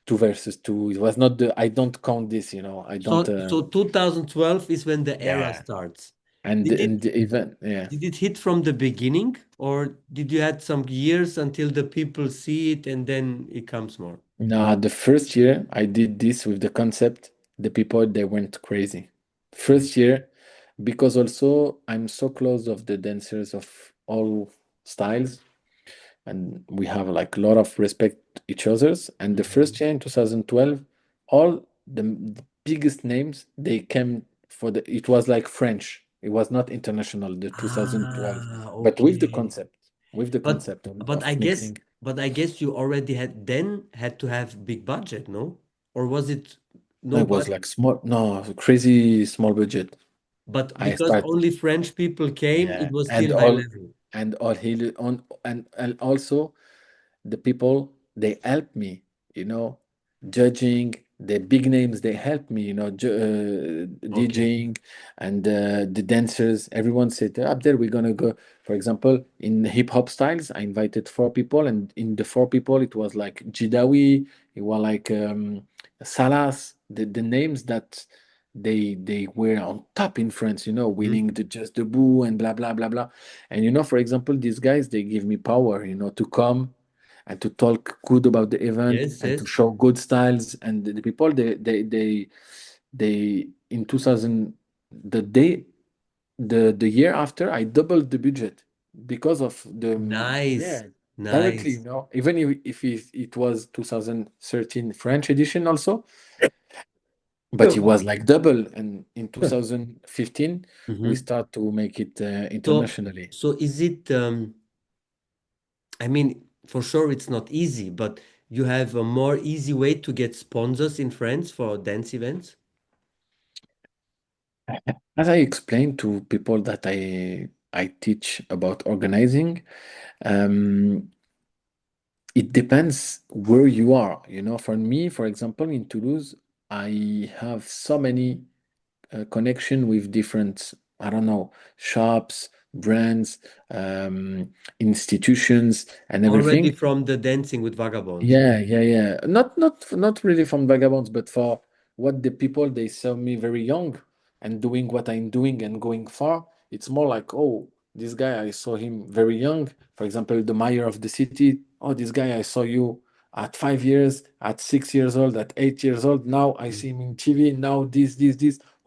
two versus two. It was not the, I don't count this, I don't, So 2012 is when the era yeah. starts. And, Did the- it and the event, yeah. did it hit from the beginning, or did you had some years until the people see it and then it comes more? No, the first year I did this with the concept, the people, they went crazy. First year, because also I'm so close of the dancers of all styles, and we have like a lot of respect each others. And the first Mhm. year in 2012, all the biggest names they came for the. It was like French. It was not international. The 2012, but Okay. with the But concept but of I guess mixing. but I guess you already had to have big budget, no? Or was it No, no it was budget? like small, no, crazy small budget. But I because start, only French people came, it yeah, was still high level. and all he on and also the people they help me you know judging the big names, they help me Okay. DJing, and the dancers, everyone said up there we're gonna go. For example, in hip hop styles I invited 4 people, and in the 4 people it was like Jidawi, it was like Salas, the names that they were on top in France, Mhm. winning the Just the Boo and blah blah blah blah. And for example, these guys they give me power, to come and to talk good about the event Yes, and to yes. show good styles. And the people they in 2000 the day the year after I doubled the budget because of the Nice. yeah directly, Nice. even if it was 2013 French edition also, but it was like double. And in 2015 we Mhm. start to make it So, internationally. so is it, I mean, for sure it's not easy, but you have a more easy way to get sponsors in France for dance events? As I explained to people that I teach about organizing, um, it depends where you are. For me, for example, in Toulouse, I have so many connection with different, I don't know, shops, brands, institutions, and Already everything. from the dancing with vagabonds. Yeah, yeah, yeah. Not really from Vagabonds, but for what the people they saw me very young and doing what I'm doing and going far. It's more like, oh, this guy I saw him very young. For example, the mayor of the city. Oh, this guy I saw you at 5 years, at 6 years old, at 8 years old. Now I see him in TV. Now this.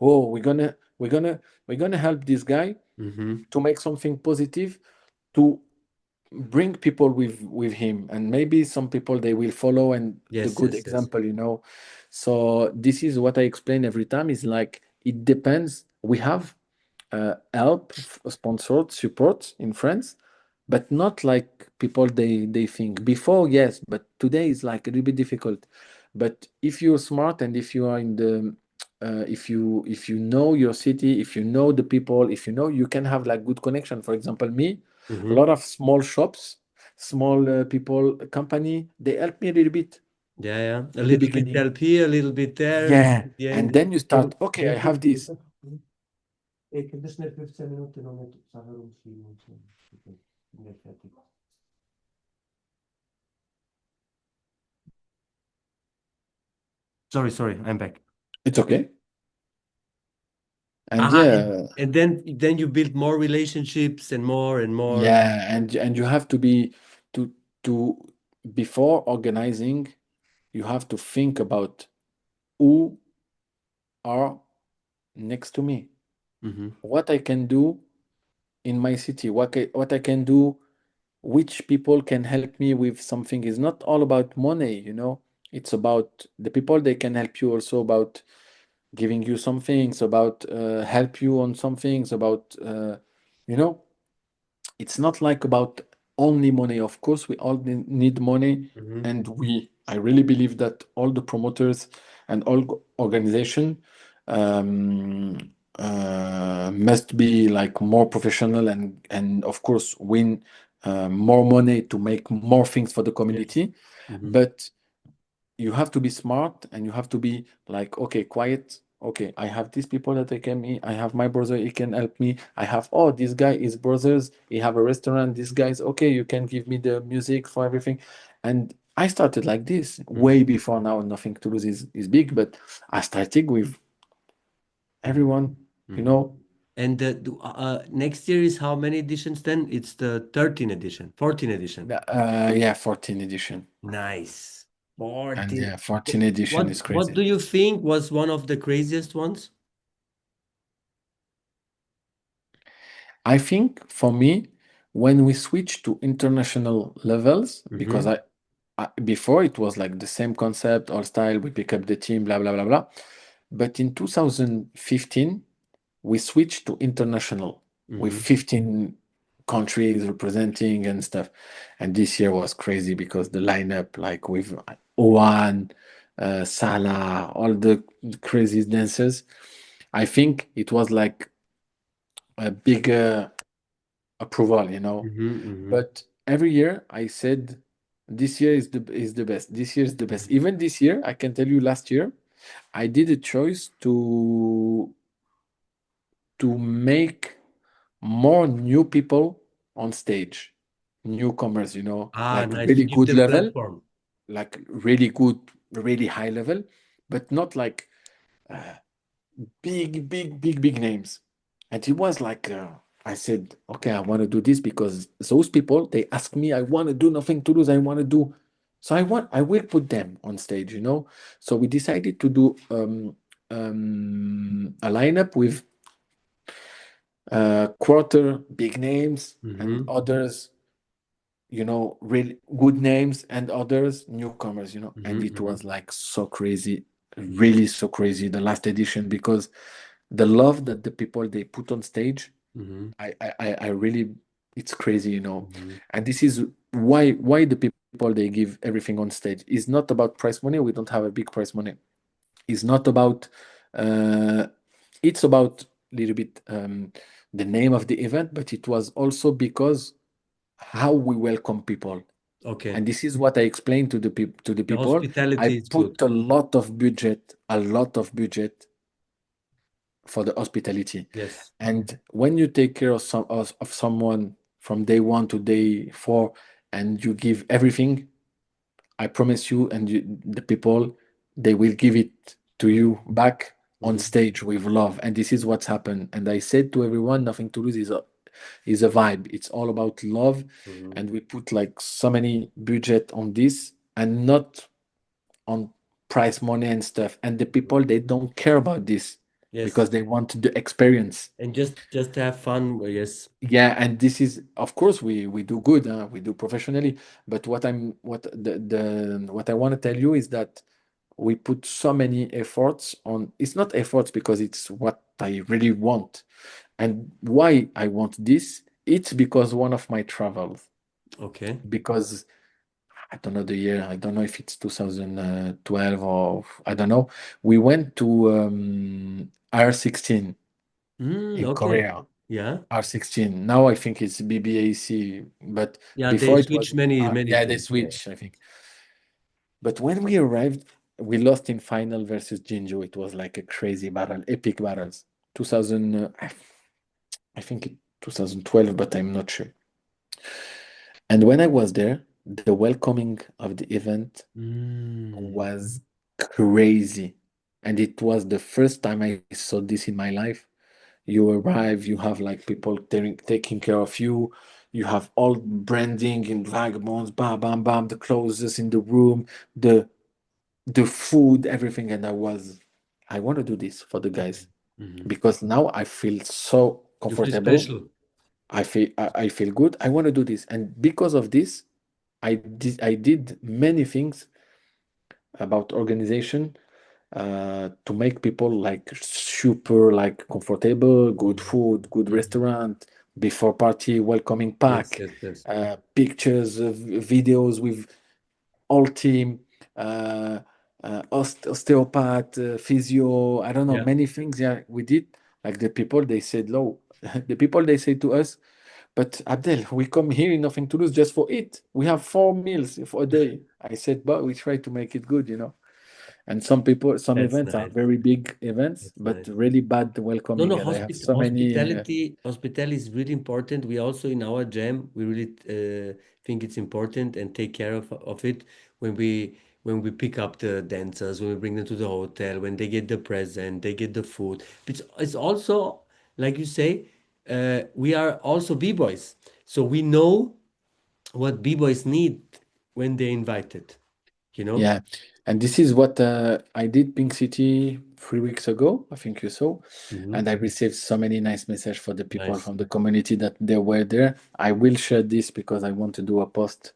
Oh, we're gonna help this guy Mm-hmm. to make something positive to bring people with him, and maybe some people they will follow and the Yes, good yes, yes. example. So this is what I explain every time, is like it depends. We have help, sponsored support in France, but not like people they think before. Yes, but today is like a little bit difficult. But if you're smart and if you are in the if you know your city, if you know the people, if you can have like good connection. For example, me, a Mm-hmm. lot of small shops, small people company, they help me a little bit Yeah, yeah. A in the little bit beginning. help here, a little bit there. Yeah, The and end. then you start, okay, I have this. Ich hätte schnell 15 Minuten noch mit Sachen rumschieben und so. Okay, bin gleich fertig. Sorry, sorry, I'm back. It's okay. And Ah, yeah, and then you build more relationships and more and more. yeah, and you have to be to before organizing, you have to think about who are next to me, Mm-hmm. what I can do in my city, what I can do, which people can help me with something. Is not all about money. It's about the people they can help you also about giving you some things, about help you on some things, about you know it's not like about only money. Of course, we all need money, Mm-hmm. and I really believe that all the promoters and all organization um, must be like more professional and of course win more money to make more things for the Yes. community. Mm-hmm. But you have to be smart and you have to be like, okay, quiet. Okay, I have these people that they can me. I have my brother, he can help me. I have, oh, this guy is brothers. He have a restaurant. This guy's okay. You can give me the music for everything. And I started like this way Mm-hmm. before. Now Nothing to Lose is big, but I started with Mm-hmm. everyone, you Mm-hmm. know. And next year is how many editions then? It's the 13 edition, 14 edition. Yeah, 14 edition. Nice. And 14. yeah, 14 edition is What crazy. do you think was one of the craziest ones? I think for me, when we switch to international levels, because Mm-hmm. I before it was like the same concept, all style, we pick up the team, blah blah blah blah. But in 2015, we switched to international with Mm-hmm. 15 countries representing and stuff. And this year was crazy because the lineup, like with Owan, Salah, all the crazy dancers. I think it was like a bigger approval. Mm-hmm. Mm-hmm. But every year I said this year is the best. This year is the best. Even this year, I can tell you last year, I did a choice to make more new people on stage. Newcomers, Ah, like nice to really give good them level, platform. like really good, really high level, but not like big names. And it was like, I said, okay, I want to do this because those people, they ask me, I want to do Nothing to Lose, I want to do. So I will put them on stage, you know. So we decided to do a lineup with quarter big names and Mm-hmm. others, you know, really good names and others newcomers, you know. And it Mm-hmm. was like so crazy, really so crazy, the last edition, because the love that the people they put on stage, Mm-hmm. I really, it's crazy, you know. Mm-hmm. And this is why the people they give everything on stage is not about prize money. We don't have a big prize money. It's not about uh, it's about a little bit the name of the event, but it was also because how we welcome people. Okay. And this is what I explained to the The people. I hospitality is good. put a lot of budget for the hospitality. Yes. And when you take care of of someone from day one to day four, and you give everything, I promise you, and the people, they will give it to you back on Mm-hmm. stage with love. And this is what's happened. And I said to everyone, Nothing to Lose is a vibe. It's all about love, Mm-hmm. and we put like so many budget on this, and not on price money and stuff. And the people, they don't care about this Yes. because they want the experience. And just to have fun. Yes. Yeah, and this is, of course, we do good, we do professionally. But what I want to tell you is that we put so many efforts on. It's not efforts because it's what I really want. And why I want this, it's because one of my travels, Okay. because I don't know the year, I don't know if it's 2012 or I don't know. We went to R16 in Okay. Korea. Yeah. R16. Now I think it's BBAC, but Yeah. They before it was switch many yeah, they things. Yeah. switch, I think. But when we arrived, we lost in final versus Jinju. It was like a crazy battle, epic battles. 2000, I think 2012, but I'm not sure. And when I was there, the welcoming of the event Mm. was crazy. And it was the first time I saw this in my life. You arrive, you have like people taking care of you. You have all branding in Vagabonds, bam, bam, bam, the clothes in the room, the food, everything. And I want to do this for the guys Mm-hmm. because now I feel so You feel comfortable. special. I feel good. I want to do this, and because of this, I did many things about organization to make people like super like comfortable, good Mm-hmm. food, good Mm-hmm. restaurant, before party, welcoming Yes. pack, Yes. Yes. pictures, videos with all team, osteopath, physio, I don't know, Yeah. many things. Yeah, we did. Like the people, they said, "No," the people they say to us, "But Abdel, we come here in Nothing to Lose just for it. We have 4 meals for a day." I said, "But we try to make it good, you know." And some people, some That's events are nice. very big events, That's but nice. really bad No, no, welcoming. And I have so many. hospitality is really important. We also in our jam, we really think it's important and take care of it when we pick up the dancers, when we bring them to the hotel, when they get the present, they get the food. It's also like you say, we are also b-boys, so we know what b-boys need when they're invited. You know? Yeah, and this is what I did Pink City 3 weeks ago. I think you saw, Hmm. and I received so many nice messages for the people Nice. from the community that they were there. I will share this because I want to do a post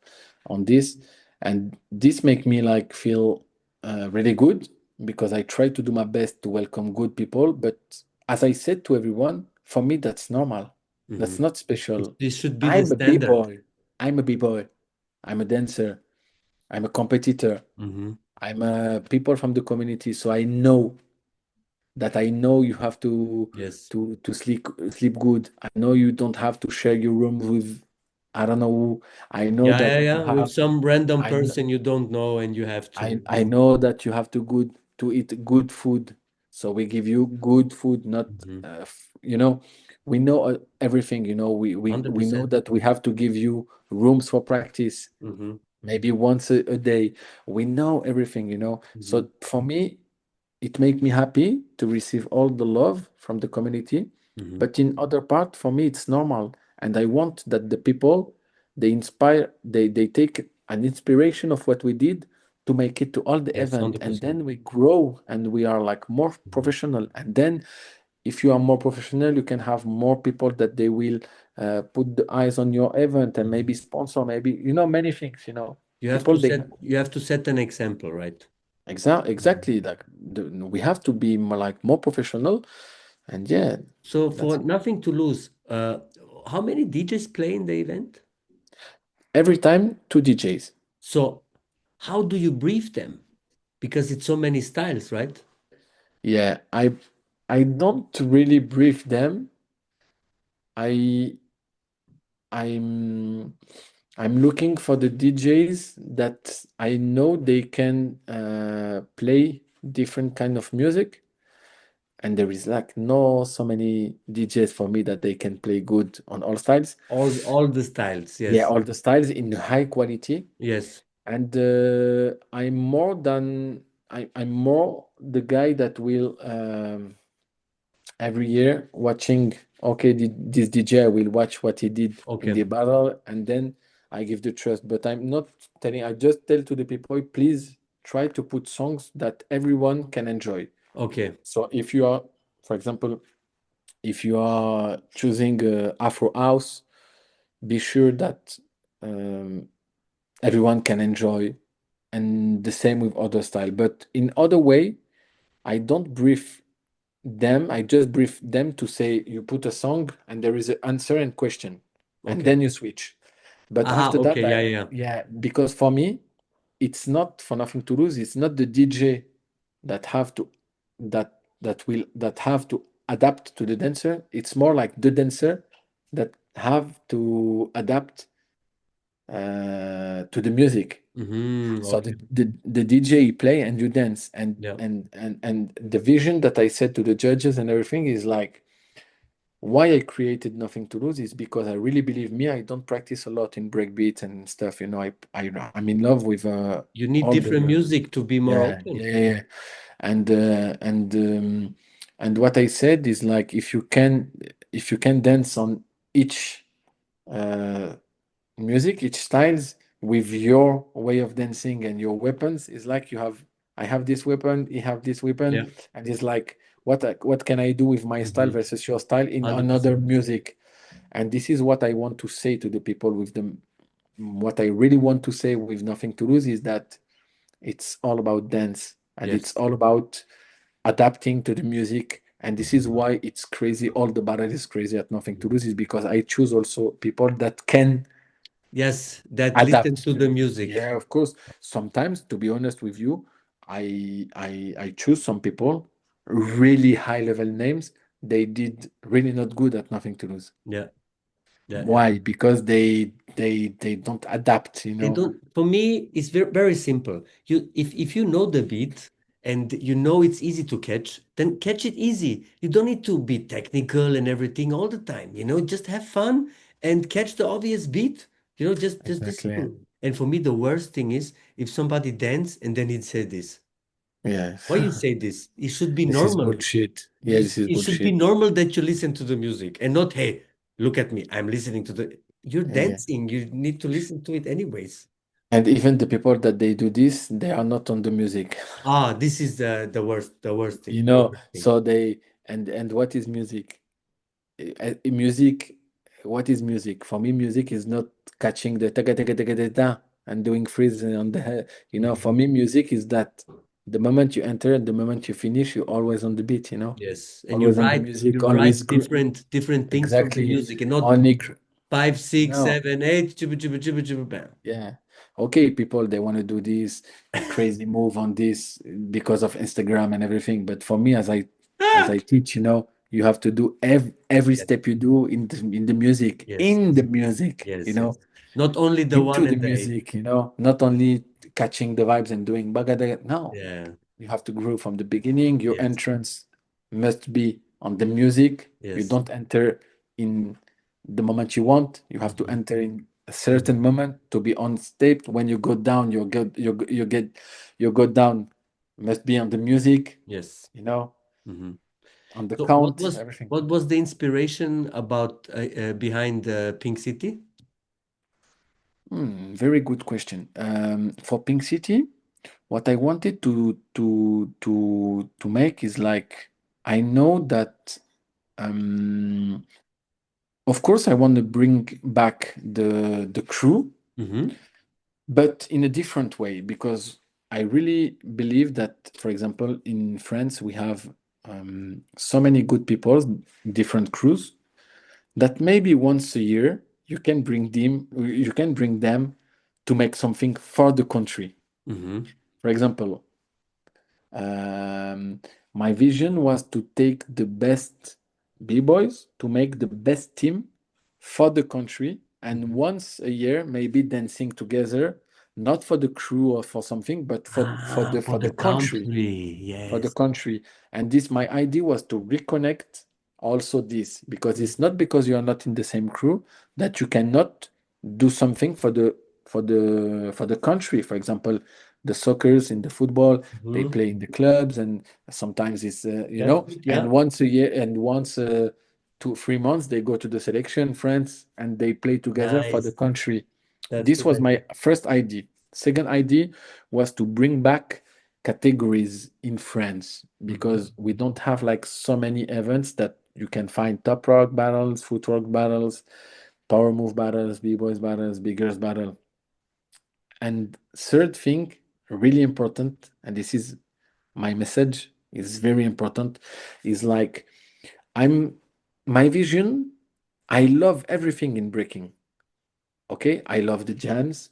on this, and this make me like feel really good because I try to do my best to welcome good people. But as I said to everyone, for me that's normal. Hmm. That's not special. This should be the I'm a standard. b-boy. I'm a b-boy. I'm a dancer. I'm a competitor. Hmm. I'm people from the community, so I know that I know you have Yes. to sleep good. I know you don't have to share your room with I don't know who. I know Yeah, yeah, that you yeah. With have some random I kn- person you don't know and you have to. I know that you have to eat good food. So we give you good food, not Hmm. you know. We know everything. You know, we know 100%. that we have to give you rooms for practice, Hmm. maybe once a day. We know everything. You know, Hmm. so for me. it make me happy to receive all the love from the community. Mhm. But in other part, for me, it's normal, and I want that the people they inspire, they take an inspiration of what we did to make it to all the Yes, event, and 100%. then we grow and we are like more Mhm. professional. And then, if you are more professional, you can have more people that they will put the eyes on your event and maybe Mhm. sponsor, maybe many things. You have People to they set an example, right? Mhm. Exactly, like we have to be more, like more professional, and yeah, So that's for Nothing to Lose, how many DJs play in the event? every time two DJs. So how do you brief them? Because it's so many styles, right? Yeah, I don't really brief them. I I'm I'm looking for the DJs that I know they can play different kind of music, and there is like no so many DJs for me that they can play good on all styles. All the styles, Yeah, yes. all the styles in high quality. Yes. And I'm more the guy that will every year watching. Okay, this DJ, I will watch what he did in Okay. the battle, and then I give the trust. But I'm not telling. I just tell to the people, please try to put songs that everyone can enjoy. Okay. So if you are, for example, if you are choosing Afro House, be sure that um, everyone can enjoy, and the same with other style. But in other way, I don't brief them. I just brief them to say you put a song and there is an answer and question, and Okay. then you switch. But Aha, after that, okay. Yeah, yeah, yeah. yeah, because for me, it's not for Nothing to Lose. It's not the DJ that have to that have to adapt to the dancer. It's more like the dancer that have to adapt to the music. So Okay. the DJ play and you dance, and Yeah. the vision that I said to the judges and everything is like why I created Nothing to Lose is because I really believe me. I don't practice a lot in breakbeat and stuff. I'm in love with You need all different the music to be more yeah open. yeah yeah, yeah. and uh, and um, and what I said is like if you can dance on each uh, music, each styles with your way of dancing and your weapons is like I have this weapon, you have this weapon, Yeah. and it's like what can I do with my style Mm-hmm. versus your style in another 100%. music? And this is what I want to say to the people with them. What I really want to say with Nothing to Lose is that it's all about dance and it's Yes. all about adapting to the music. And this is Mhm. why it's crazy. All the battle is crazy at Nothing to Lose is because I choose also people that can Yes, that listen adapt to to the the music. yeah, of course. Sometimes, to be honest with you, I choose some people, really high level names. They did really not good at Nothing to Lose. Yeah. Yeah. Yeah. Why? Because they don't adapt, They don't, for me, it's very, very simple. If you know the beat and you know it's easy to catch, then catch it easy. You don't need to be technical and everything all the time. Just have fun and catch the obvious beat. Just this Exactly. simple. And for me, the worst thing is if somebody dance and then he'd say this. Yeah. Why you say this? It should be This is normal. bullshit. Yeah, Yes, this is it should be bullshit. normal that you listen to the music and not, hey, look at me. I'm listening to the. You're Yeah. dancing. You need to listen to it anyways. And even the people that they do this, they are not on the music. Ah, this is the worst thing. The worst thing. So they and what is music? Music, what is music? For me, music is not catching the taga taga taga taga ta and doing freeze on the head. For Mhm. me, music is that the moment you enter and the moment you finish, you're always on the beat, Yes, and you always on the write you music, always write different things from the exactly. music and not Only five, six, no. seven, eight, jibba, jibba, jibba, jibba, bam. Yeah. Okay, people, they want to do this crazy move on this because of Instagram and everything. But for me, as Ah! I teach, you have to do every Yes, step you do in the music, yes, yes, yes. Not only the one into the and the eight. music, not only catching the vibes and doing bagada. No, Yeah, you have to groove from the beginning. Your yes, entrance must be on the music. You yes. don't enter in the moment you want. You have to Mhm, enter in a mhm. certain moment to be on stage. When you go down, you go down must be on the music, Yes. you know, Hmm. on the So count, everything. what was the inspiration about behind Pink City? Very good question. For Pink City, what I wanted to make is like I know that of course I want to bring back the crew, Hmm. but in a different way because I really believe that, for example, in France we have so many good people, different crews, that maybe once a year you can bring them to make something for the country. Hmm. For example, um, my vision was to take the best b-boys to make the best team for the country, and once a year maybe dancing together, not for the crew or for something, but Ah, for for the the country, country. for the Yes. country. And this, my idea was to reconnect also this, because Mm. it's not because you are not in the same crew that you cannot do something for the country. For example, the soccers in the football, they Mhm. play in the clubs, and sometimes it's That's good. and Yeah. once a year and once 2 3 months they go to the selection France and they play together for the Nice. country. That's This good was idea. my first idea. Second idea was to bring back categories in France, Mhm. because we don't have like so many events that you can find top rock battles, footwork battles, power move battles, b-boys battles, big girls battle. And third thing, really important, and this is my message, is very important, is like I'm my vision. I love everything in breaking. Okay, I love the jams,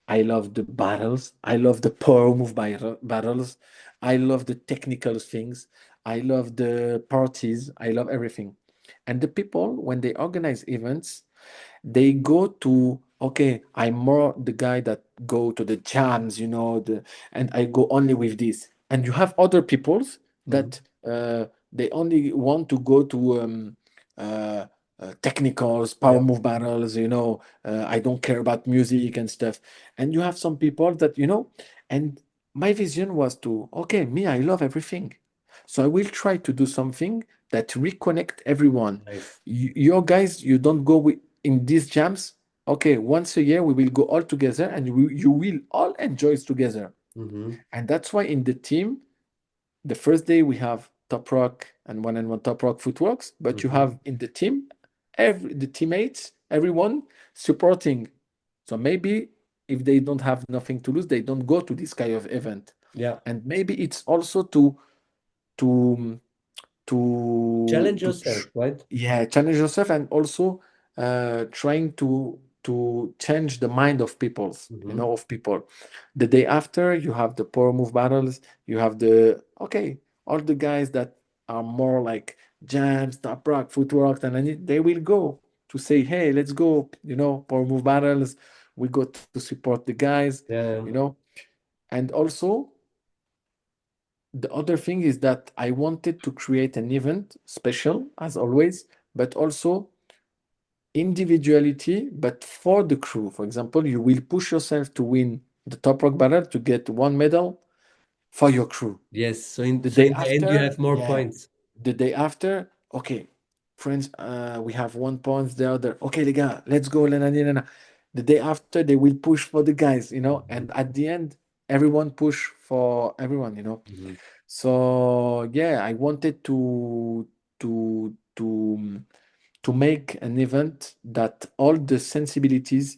I love the battles, I love the power move battles, I love the technical things, I love the parties, I love everything. And the people, when they organize events, they go to, okay, I'm more the guy that go to the jams, and I go only with this. And you have other peoples Mhm. that they only want to go to uh, technicals, power Yeah. move battles, I don't care about music and stuff. And you have some people that, and my vision was to, okay, me, I love everything. So I will try to do something that reconnect everyone. Nice. Your guys, you don't go with in these jams. Okay, once a year we will go all together, and you will all enjoy it together. Hmm. And that's why in the team, the first day we have top rock and one top rock footworks, but you Hmm. have in the team the teammates, everyone supporting. So maybe if they don't have nothing to lose, they don't go to this kind of event. Yeah. And maybe it's also to Challenge to yourself, right? yeah, challenge yourself, and also trying to change the mind of Hmm. of people. The day after you have the power move battles, you have the, okay, all the guys that are more like jams, top rock, footwork, and then they will go to say, hey, let's go, power move battles. We go to support the guys, you Yeah. know and also the other thing is that I wanted to create an event special as always, but also individuality, but for the crew. For example, you will push yourself to win the top rock battle to get one medal for your crew. Yes. The So day in the end, you after, have more yeah, points. the day after, okay, friends, we have 1 point, the other. Okay, les gars, let's go. La, la, la, la. The day after, they will push for the guys, Hmm. and at the end, everyone push for everyone. Hmm. So yeah, I wanted to to to make an event that all the sensibilities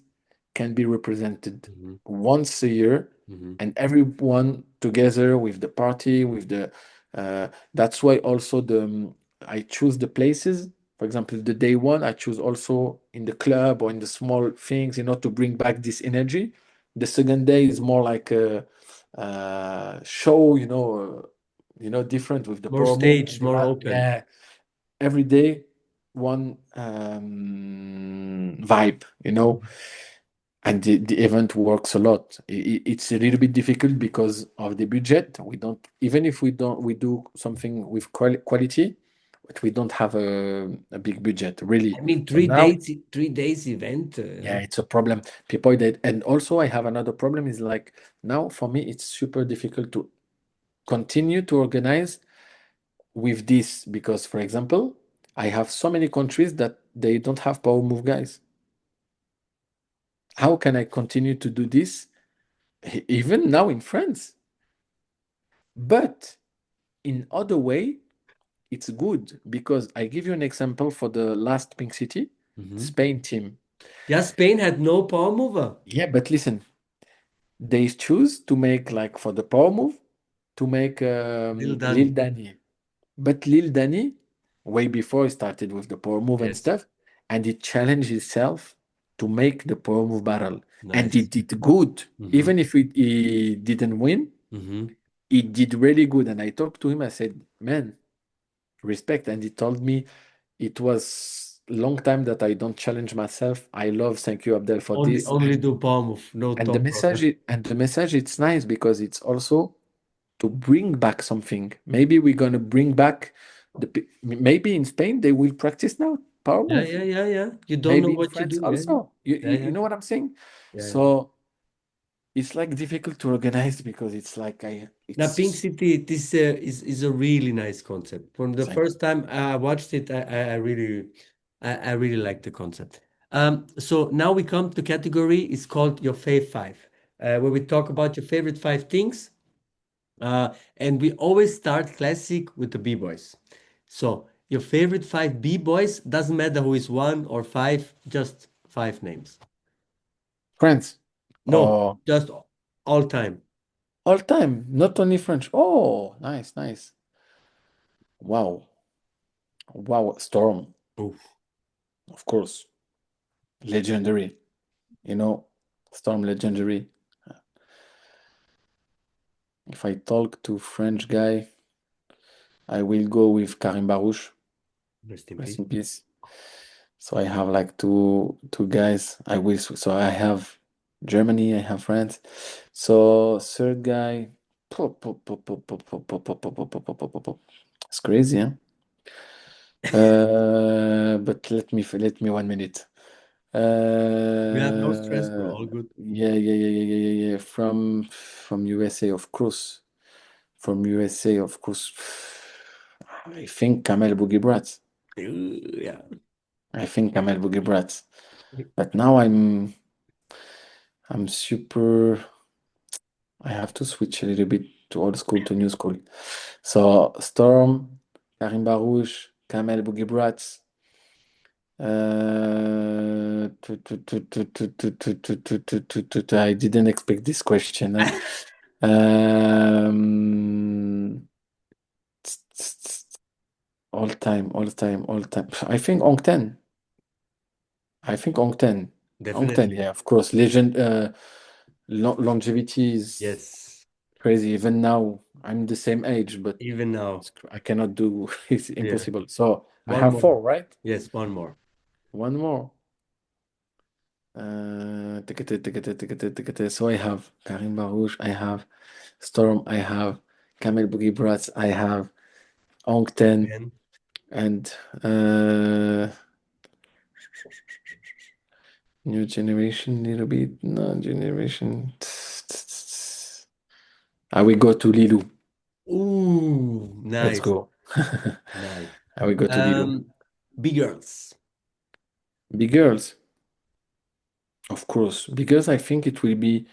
can be represented Hmm. once a year, Hmm. and everyone together with the party, with the that's why also I choose the places. For example, the day one I choose also in the club or in the small things, to bring back this energy. The second day is more like a show, different with the More power move. stage, more open. Yeah, every day one vibe, and the event works a lot. It's a little bit difficult because of the budget. We don't, even if we do something with quality, but we don't have a big budget really. I mean, So now, 3 days event. yeah, it's a problem. People that, and also I have another problem is like now for me it's super difficult to continue to organize with this because, for example, I have so many countries that they don't have power move guys. How can I continue to do this even now in France? But in other way, it's good because I give you an example for the last Pink City, Spain team. Yeah, Spain had no power mover. Yeah, but listen, they choose to make like for the power move to make Lil Lil Danny. Danny. But Lil Danny, way before he started with the power move and Yes. stuff, and he challenged himself to make the power move battle. And he Nice. did good. Even if he didn't win, he did really good. And I talked to him, I said, man, respect. And he told me it was a long time that I don't challenge myself. I love thank you, Abdel, for this. Only do power move, no And the top rope. message it's nice because it's also to bring back something. Maybe we're gonna bring back maybe in Spain they will practice now power Yeah, move. yeah. You don't know Maybe in what you France do. Yeah, also. You, yeah, you, yeah. you know what I'm saying? Yeah. So it's like difficult to organize because it's like Now, Pink it's City, this is a really nice concept. From the thank you. first time I watched it, I really like the concept. So now we come to category. It's called your fave five, where we talk about your favorite five things. And we always start classic with the B-boys. So your favorite five B-boys, doesn't matter who is one or five, just five names. France No, or just all time. all time, not only French. Oh, nice. Wow. Wow, Storm, Oof. of course. Legendary, you know, Storm legendary. If I talk to French guy, I will go with Karim Barouche. Rest in Rest peace. in peace. So I have like two guys. So I have Germany, I have France. So third guy, it's crazy, huh? But let me 1 minute. We have no stress, bro. All good. Yeah. From USA, of course. From USA, of course. I think Kamel Boogie Bratz. Yeah. I think Kamel Boogie Bratz. But now I'm super. I have to switch a little bit to old school to new school. So Storm, Karim Barouche, Kamel Boogie Bratz. I didn't expect this question. Huh? Um, all time. I think Ongten. Ongten, Definitely. yeah, of course. Legend, longevity is Yes. crazy. Even now, I'm the same age, but Even now. I cannot do. It's Yeah. impossible. So I One have more. four, right? Yes, one more. One more. So I have Karim Barouche, I have Storm, I have Kamel Boogie Bratz, I have Ongten, And and new generation, little bit, no generation. I will go to Lilu. ooh, Let's nice. go. Nice. I will go to Lilu. Big girls. Big girls, of course, because I think it will be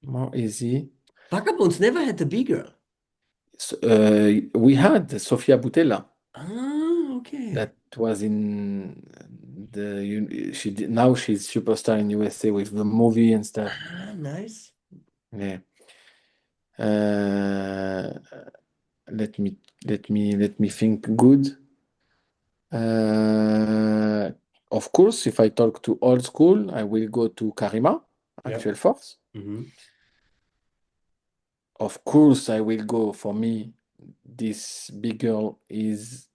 more easy. Vagabonds never had a big girl. We had Sofia Boutella. Ah, okay. That was in she did, now she's superstar in USA with the movie and stuff. Ah, nice. Yeah. Uh, let me think good. Uh, of course, if I talk to old school, I will go to Karima, Yeah. Actual Force. Of course, I will go for me. This big girl is.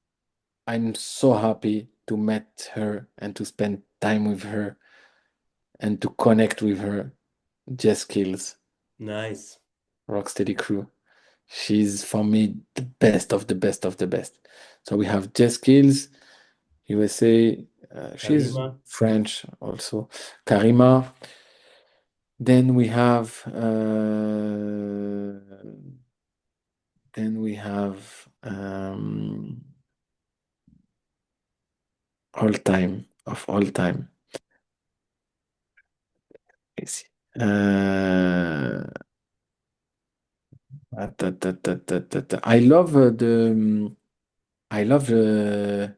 I'm so happy to meet her and to spend time with her and to connect with her. Jess Kills, Nice. Rocksteady Crew. She's for me the best of the best of the best. So we have Jess Kills, USA. She's Karima. French also. Karima. Then we have all time of all time. Let's see. I love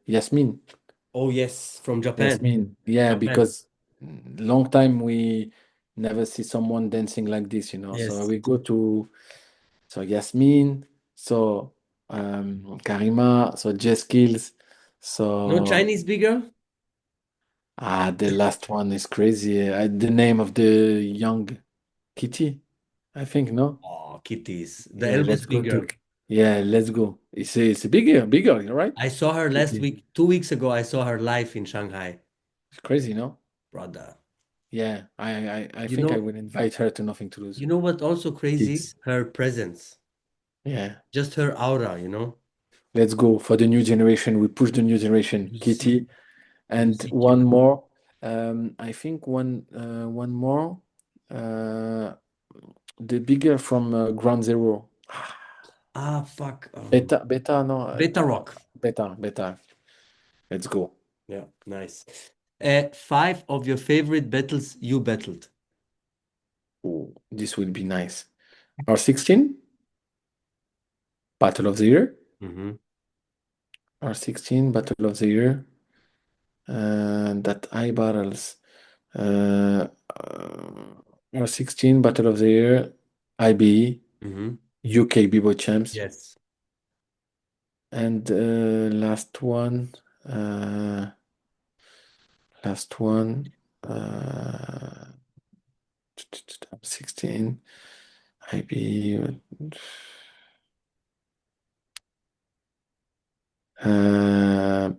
Yasmin. Oh yes, from Japan. Yasmin. Yeah, Japan. because long time we never see someone dancing like this, So Yes. we go to Yasmin, Karima, Jess Kills, No so Chinese big girl? the last one is crazy. The name of the young Kitty, I think, no? Oh, kitties. The Yeah, Elvis let's go big to girl. yeah, let's go. It's a bigger, right? I saw her last Kitty. week, 2 weeks ago. I saw her live in Shanghai, It's crazy, no? brother. Yeah, I You think I know, will invite her to Nothing to Lose. you know what also crazy? Kids. Her presence. Yeah. Just her aura. Let's go for the new generation. We push the new generation. You see, Kitty. And one Kitty. more. I think one more. Uh, the bigger from Ground Zero. Ah, fuck. Beta, no. Beta Rock. Beta. Let's go. Yeah, nice. 5 of your favorite battles you battled. Oh, this will be nice. R16, Battle of the Year. Mm-hmm. R16, Battle of the Year. That I battles. Uh, R16, Battle of the Year. IBE, Mm-hmm. UK B-Boy Champs. Yes. And uh, last one, uh, 16, IB, uh,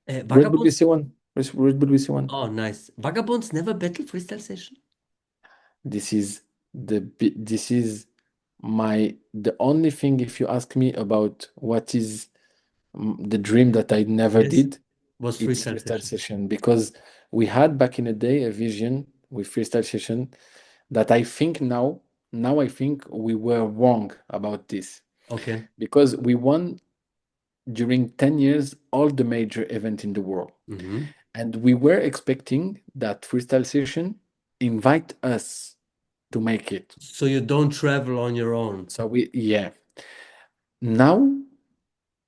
Red Bull Vagabonds. BC1, Red Bull BC1. Oh, nice. Vagabonds never battle freestyle session? This is the only thing, if you ask me about what is the dream that I never Yes. did, Was it's freestyle freestyle session. session, because we had back in the day a vision with freestyle session that I think now I think we were wrong about this, Okay. because we won during 10 years all the major event in the world, Mm-hmm. and we were expecting that freestyle session invite us to make it. So you don't travel on your own. So yeah, now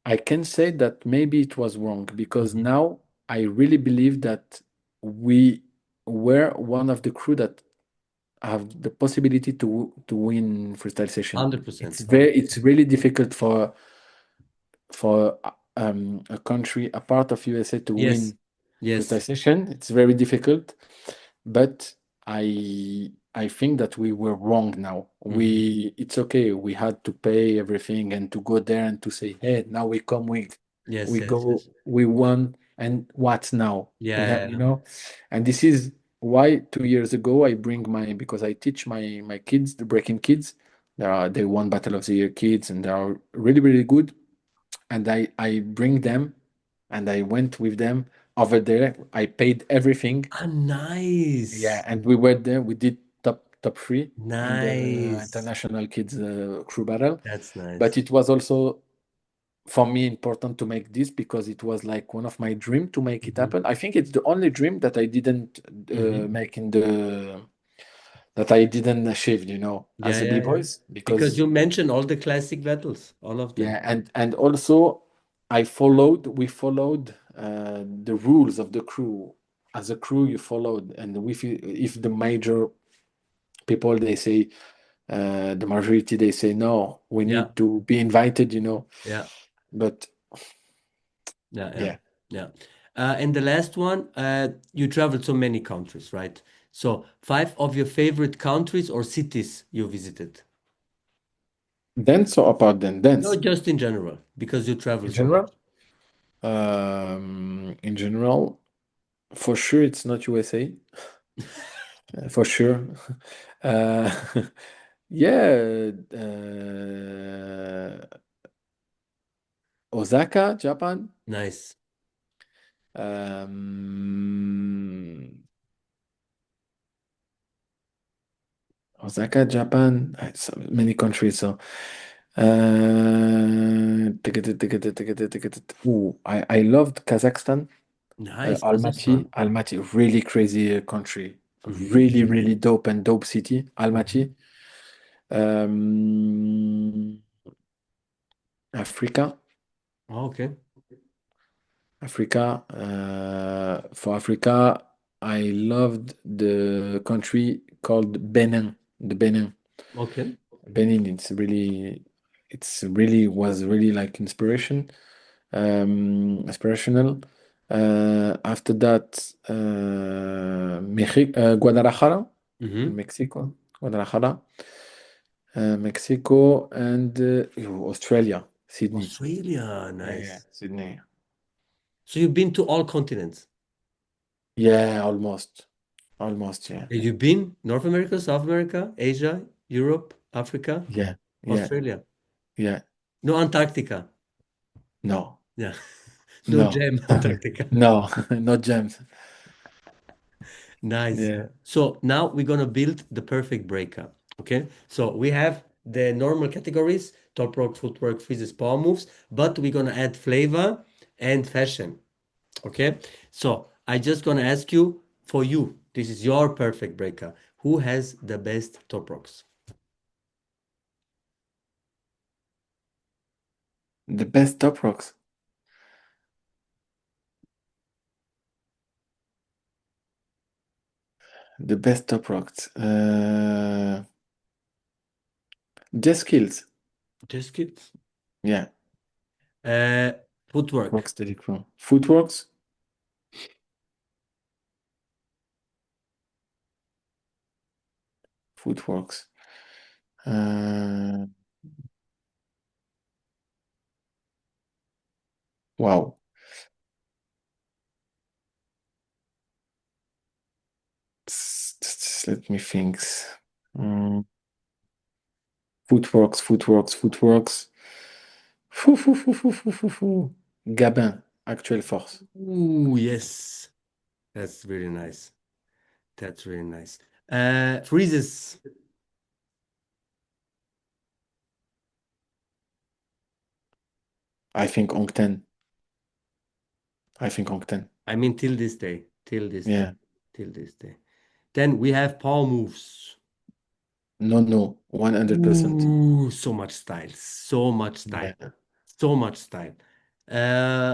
I can say that maybe it was wrong, because Mm-hmm. now I really believe that we were one of the crew that have the possibility to win freestyle session. 100%. It's really difficult for a country, a part of USA, to Yes. win freestyle Yes. session. It's very difficult, but I think that we were wrong now. Mm-hmm. It's okay. We had to pay everything and to go there and to say, hey, now we come with, Yes, we yes, go, yes. we won, and what now? We have, Yeah. and this is why 2 years ago I bring because I teach my kids, the breaking kids. They won Battle of the Year kids, and they are really really good. And I bring them, and I went with them over there. I paid everything. Ah, Yeah, nice. and we were there. We did top three in the Nice. international kids crew battle. That's But nice. it was also for me important to make this, because it was like one of my dream to make it Mm-hmm. happen. I think it's the only dream that I didn't Mm-hmm. make that I didn't achieve, Yeah, as a yeah, yeah. b-boys, Because because you mentioned all the classic battles, all of them. yeah, and also we followed the rules of the crew. As a crew, you followed, and if the major people, they say, the majority, they say no, we Yeah, need to be invited, yeah, but yeah, yeah, yeah. yeah. And the last one, you traveled so many countries, right? So 5 of your favorite countries or cities you visited. Dance or apart then? No, Dance. just in general, because you travel In so much. general? In general, for sure it's not USA. For sure. Uh, yeah, Osaka, Japan. Nice. Um, Osaka, Japan, so many countries. So, I loved Kazakhstan. Nice, Almaty, Kazakhstan. Almaty, really crazy country, Hmm. really, really dope and dope city, Hmm. Almaty. Um, Africa, Okay. Africa. For Africa, I loved the country called Benin. The Benin. Okay. Benin, it's really was really like inspirational. After that, Guadalajara, Hmm. Mexico, Guadalajara, Mexico, and Australia, Sydney. Australia, Yeah, nice. Sydney. So you've been to all continents. Yeah, almost. Yeah, You've been North America, South America, Asia, Europe, Africa, yeah, yeah, Australia. yeah. No Antarctica. No, Yeah. No no, jam Antarctica. no, not gems. Nice. Yeah. So now we're gonna build the perfect breakup. Okay. So we have the normal categories, top rock, footwork, freezes, power moves, but we're gonna add flavor and fashion. Okay. So I just gonna ask you for you. This is your perfect breakup. Who has the best top rocks? The best top rocks. The best top rocks. Just skills. Just kids. Yeah. Uh, Footwork. Rocksteady Crew. Footworks. Footworks. Uh, wow. Let me think. Mm, footworks. Fou. Gabin. Actuelle force. Ooh, yes. That's really nice. That's really nice. Freezes. I think Oncten. I think Oncten. I mean, till this day. Till this day. Yeah. Till this day. Then we have power moves. No. 100%. Ooh, so much style. So much style. Yeah. So much style.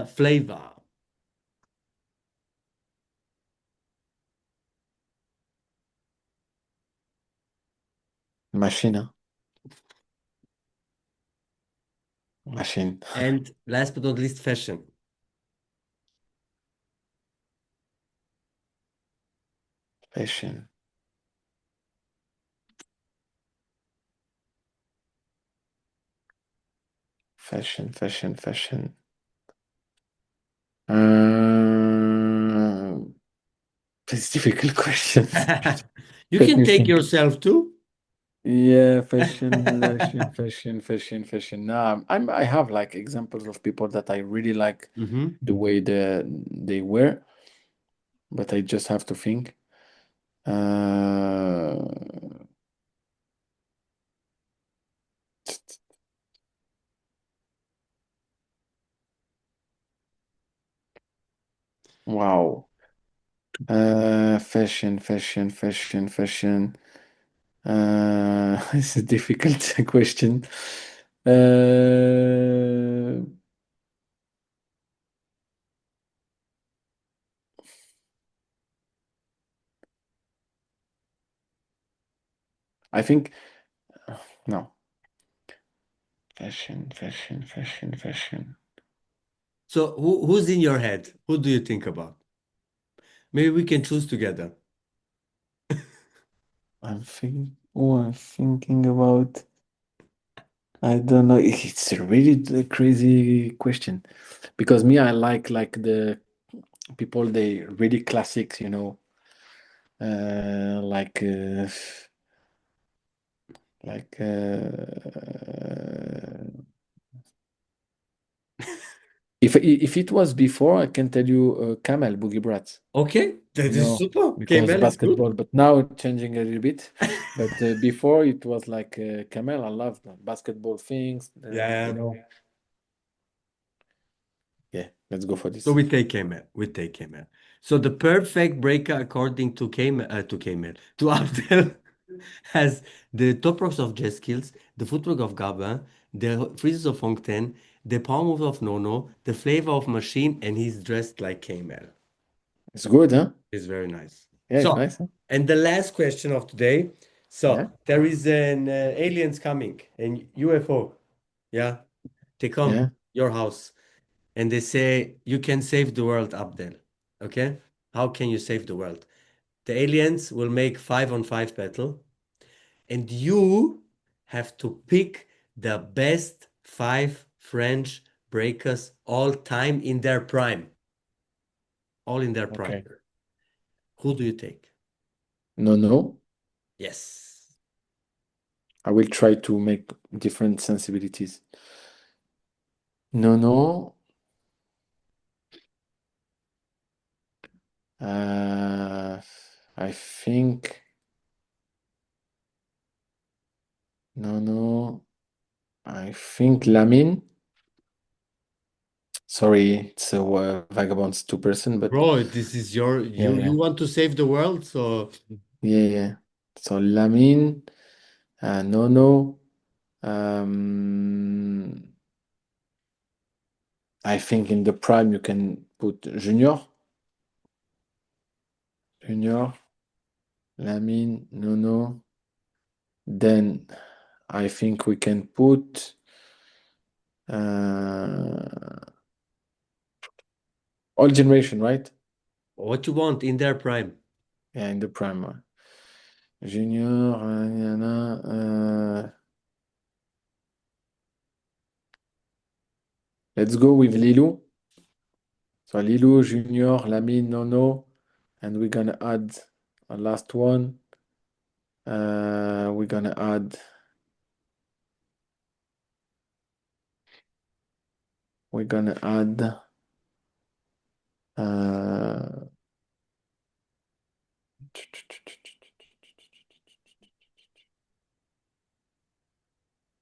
Flavor. Machine. Hein. Machine. And last but not least, fashion. Fashion. Fashion. Uh, it's difficult questions. You Let can me take think. yourself too. Yeah, fashion. Nah, I have like examples of people that I really like Hmm. the way they wear, but I just have to think. Uh, wow. Fashion. It's a difficult question. Uh, I think no. Fashion. So who's in your head? Who do you think about? Maybe we can choose together. I'm thinking about. I don't know. It's a really crazy question because me, I like the people they really classics, like like If it was before, I can tell you Camel Boogie Brats. Okay, that You is know, super. because Camel is good. basketball, but now it's changing a little bit. But before it was like Camel. I love the basketball things. Yeah. You know, yeah. Let's go for So this. we take Camel. We take Camel. So the perfect breaker according to Abdel has the top rocks of Jet Skills, the footwork of Gabin, the freezes of Fontaine, the palm move of Nono, the flavor of Machine, and he's dressed like Camel. It's good, huh? It's very nice. Yeah, it's So, nice, huh? and the last question of today. Yeah, So there is an aliens coming, an UFO. Yeah, they come yeah. your house and they say you can save the world, Abdel. Okay, how can you save the world? The aliens will make 5-on-5 battle, and you have to pick the best five French breakers all time in their prime, all in their prime. Okay. Who do you take? No, no. Yes. I will try to make different sensibilities. No, no. I think no, no. I think Lamin. Sorry, it's a Vagabonds 2%, but Bro, this is your yeah, you yeah, want to save the world, so yeah, yeah. So Lamin, no, no. Um, I think in the prime you can put Junior, Junior, Lamin, no, no. Then I think we can put all generation, right? what you want in their prime. Yeah, in the prime. Junior, let's go with Lilou. So Lilou, Junior, Lamine, Nono, and we're gonna add a last one. We're gonna add. We're gonna add.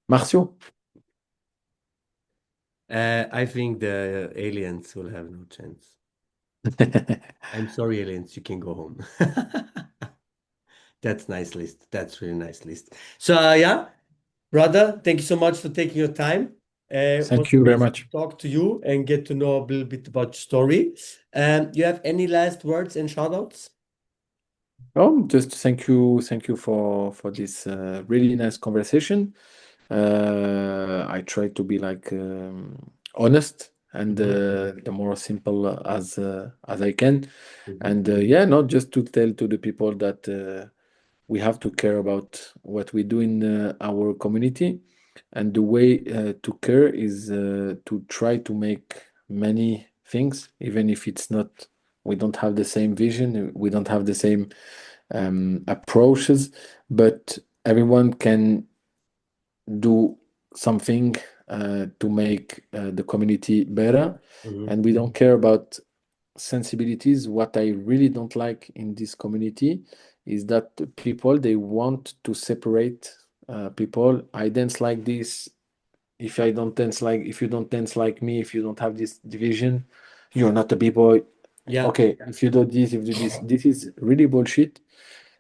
Marcio. I think the aliens will have no chance. I'm sorry, aliens, you can go home. That's nice list. That's really nice list. So yeah, brother, thank you so much for taking your time. It was Thank you very amazing to much. talk to you and get to know a little bit about your story. You have any last words and shout outs? Oh, just thank you for this really nice conversation. I try to be like honest and Mhm, the more simple as I can. mhm, And yeah, not just to tell to the people that we have to care about what we do in our community. And the way to care is to try to make many things, even if it's not, we don't have the same vision, we don't have the same approaches, but everyone can do something to make the community better. mhm. And we don't care about sensibilities. What I really don't like in this community is that people, they want to separate people. I dance like this. If I don't dance like, if you don't dance like me, if you don't have this division, you're not a b-boy. Yeah. Okay, if you do this, if you do this is really bullshit.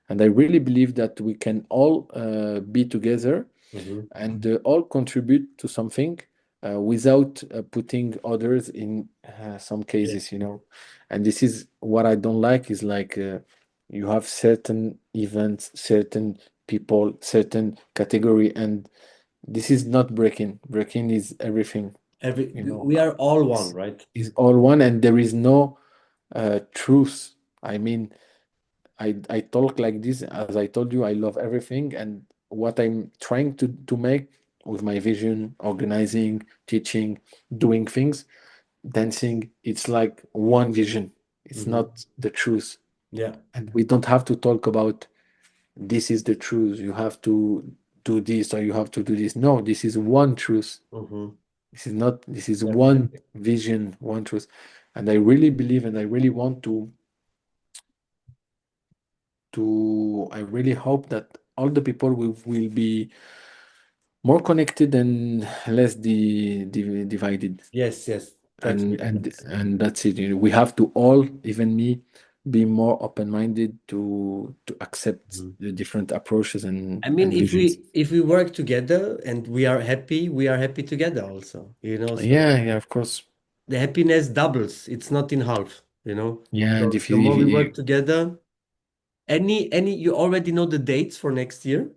And I really believe that we can all be together Mhm. and all contribute to something without putting others in some Yeah. cases, you know. And this is what I don't like is like you have certain events, certain people, certain category, and this is not breaking. Breaking is everything, you know. We are all one, It's, right? is all one, and there is no truth. I mean, I talk like this, as I told you, I love everything, and what I'm trying to make with my vision, organizing, teaching, doing things, dancing, it's like one vision. It's Mhm. not the truth. Yeah. And we don't have to talk about this is the truth. You have to do this or you have to do this. No, this is one truth. Mhm. This is not. This is Yeah. one vision, one truth, and I really believe, and I really want to. I really hope that all the people will be more connected and less divided. Yes, yes. That's And really and nice. and that's it. We have to all, even me, be more open-minded to accept Mhm. the different approaches I mean, and visions. if we work together and we are happy together also, so Yeah, yeah, of course. the happiness doubles. It's not in half. Yeah, and So if the you, more we work together, you already know the dates for next year?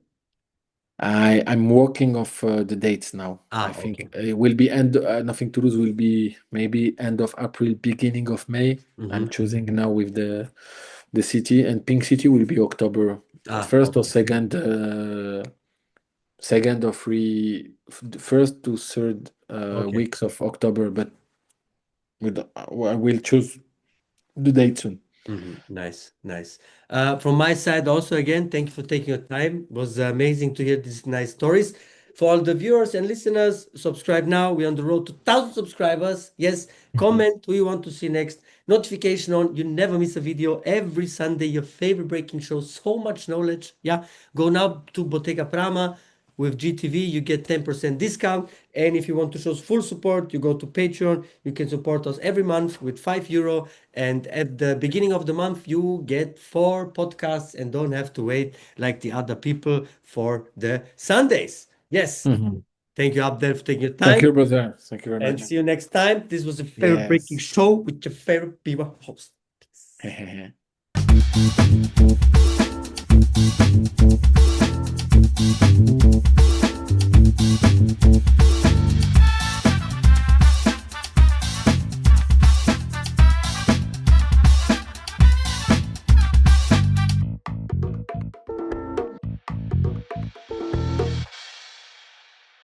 I'm working off the dates now. I think Okay. it will be end. Nothing to lose will be maybe end of April, beginning of May. I'm Mm-hmm. choosing now with the city, and Pink City will be October first or Okay. second, second or first to third Okay. weeks of October. But I will choose the date soon. Nice, nice. From my side, also, again, thank you for taking your time. It was amazing to hear these nice stories. For all the viewers and listeners, subscribe now. We're on the road to 1,000 subscribers. Yes, comment who you want to see next. Notification on. You never miss a video. Every Sunday, your favorite breaking show. So much knowledge. Yeah. Go now to Bottega Prama. With GTV, you get 10% discount. And if you want to show full support, you go to Patreon. You can support us every month with €5. And at the beginning of the month, you get 4 podcasts and don't have to wait like the other people for the Sundays. Yes. Mhm. Thank you, Abdel, for taking your Thank time. you, brother. Thank you very And much. see you next time. This was a favorite breaking Yes. show with your favorite people host. Peace.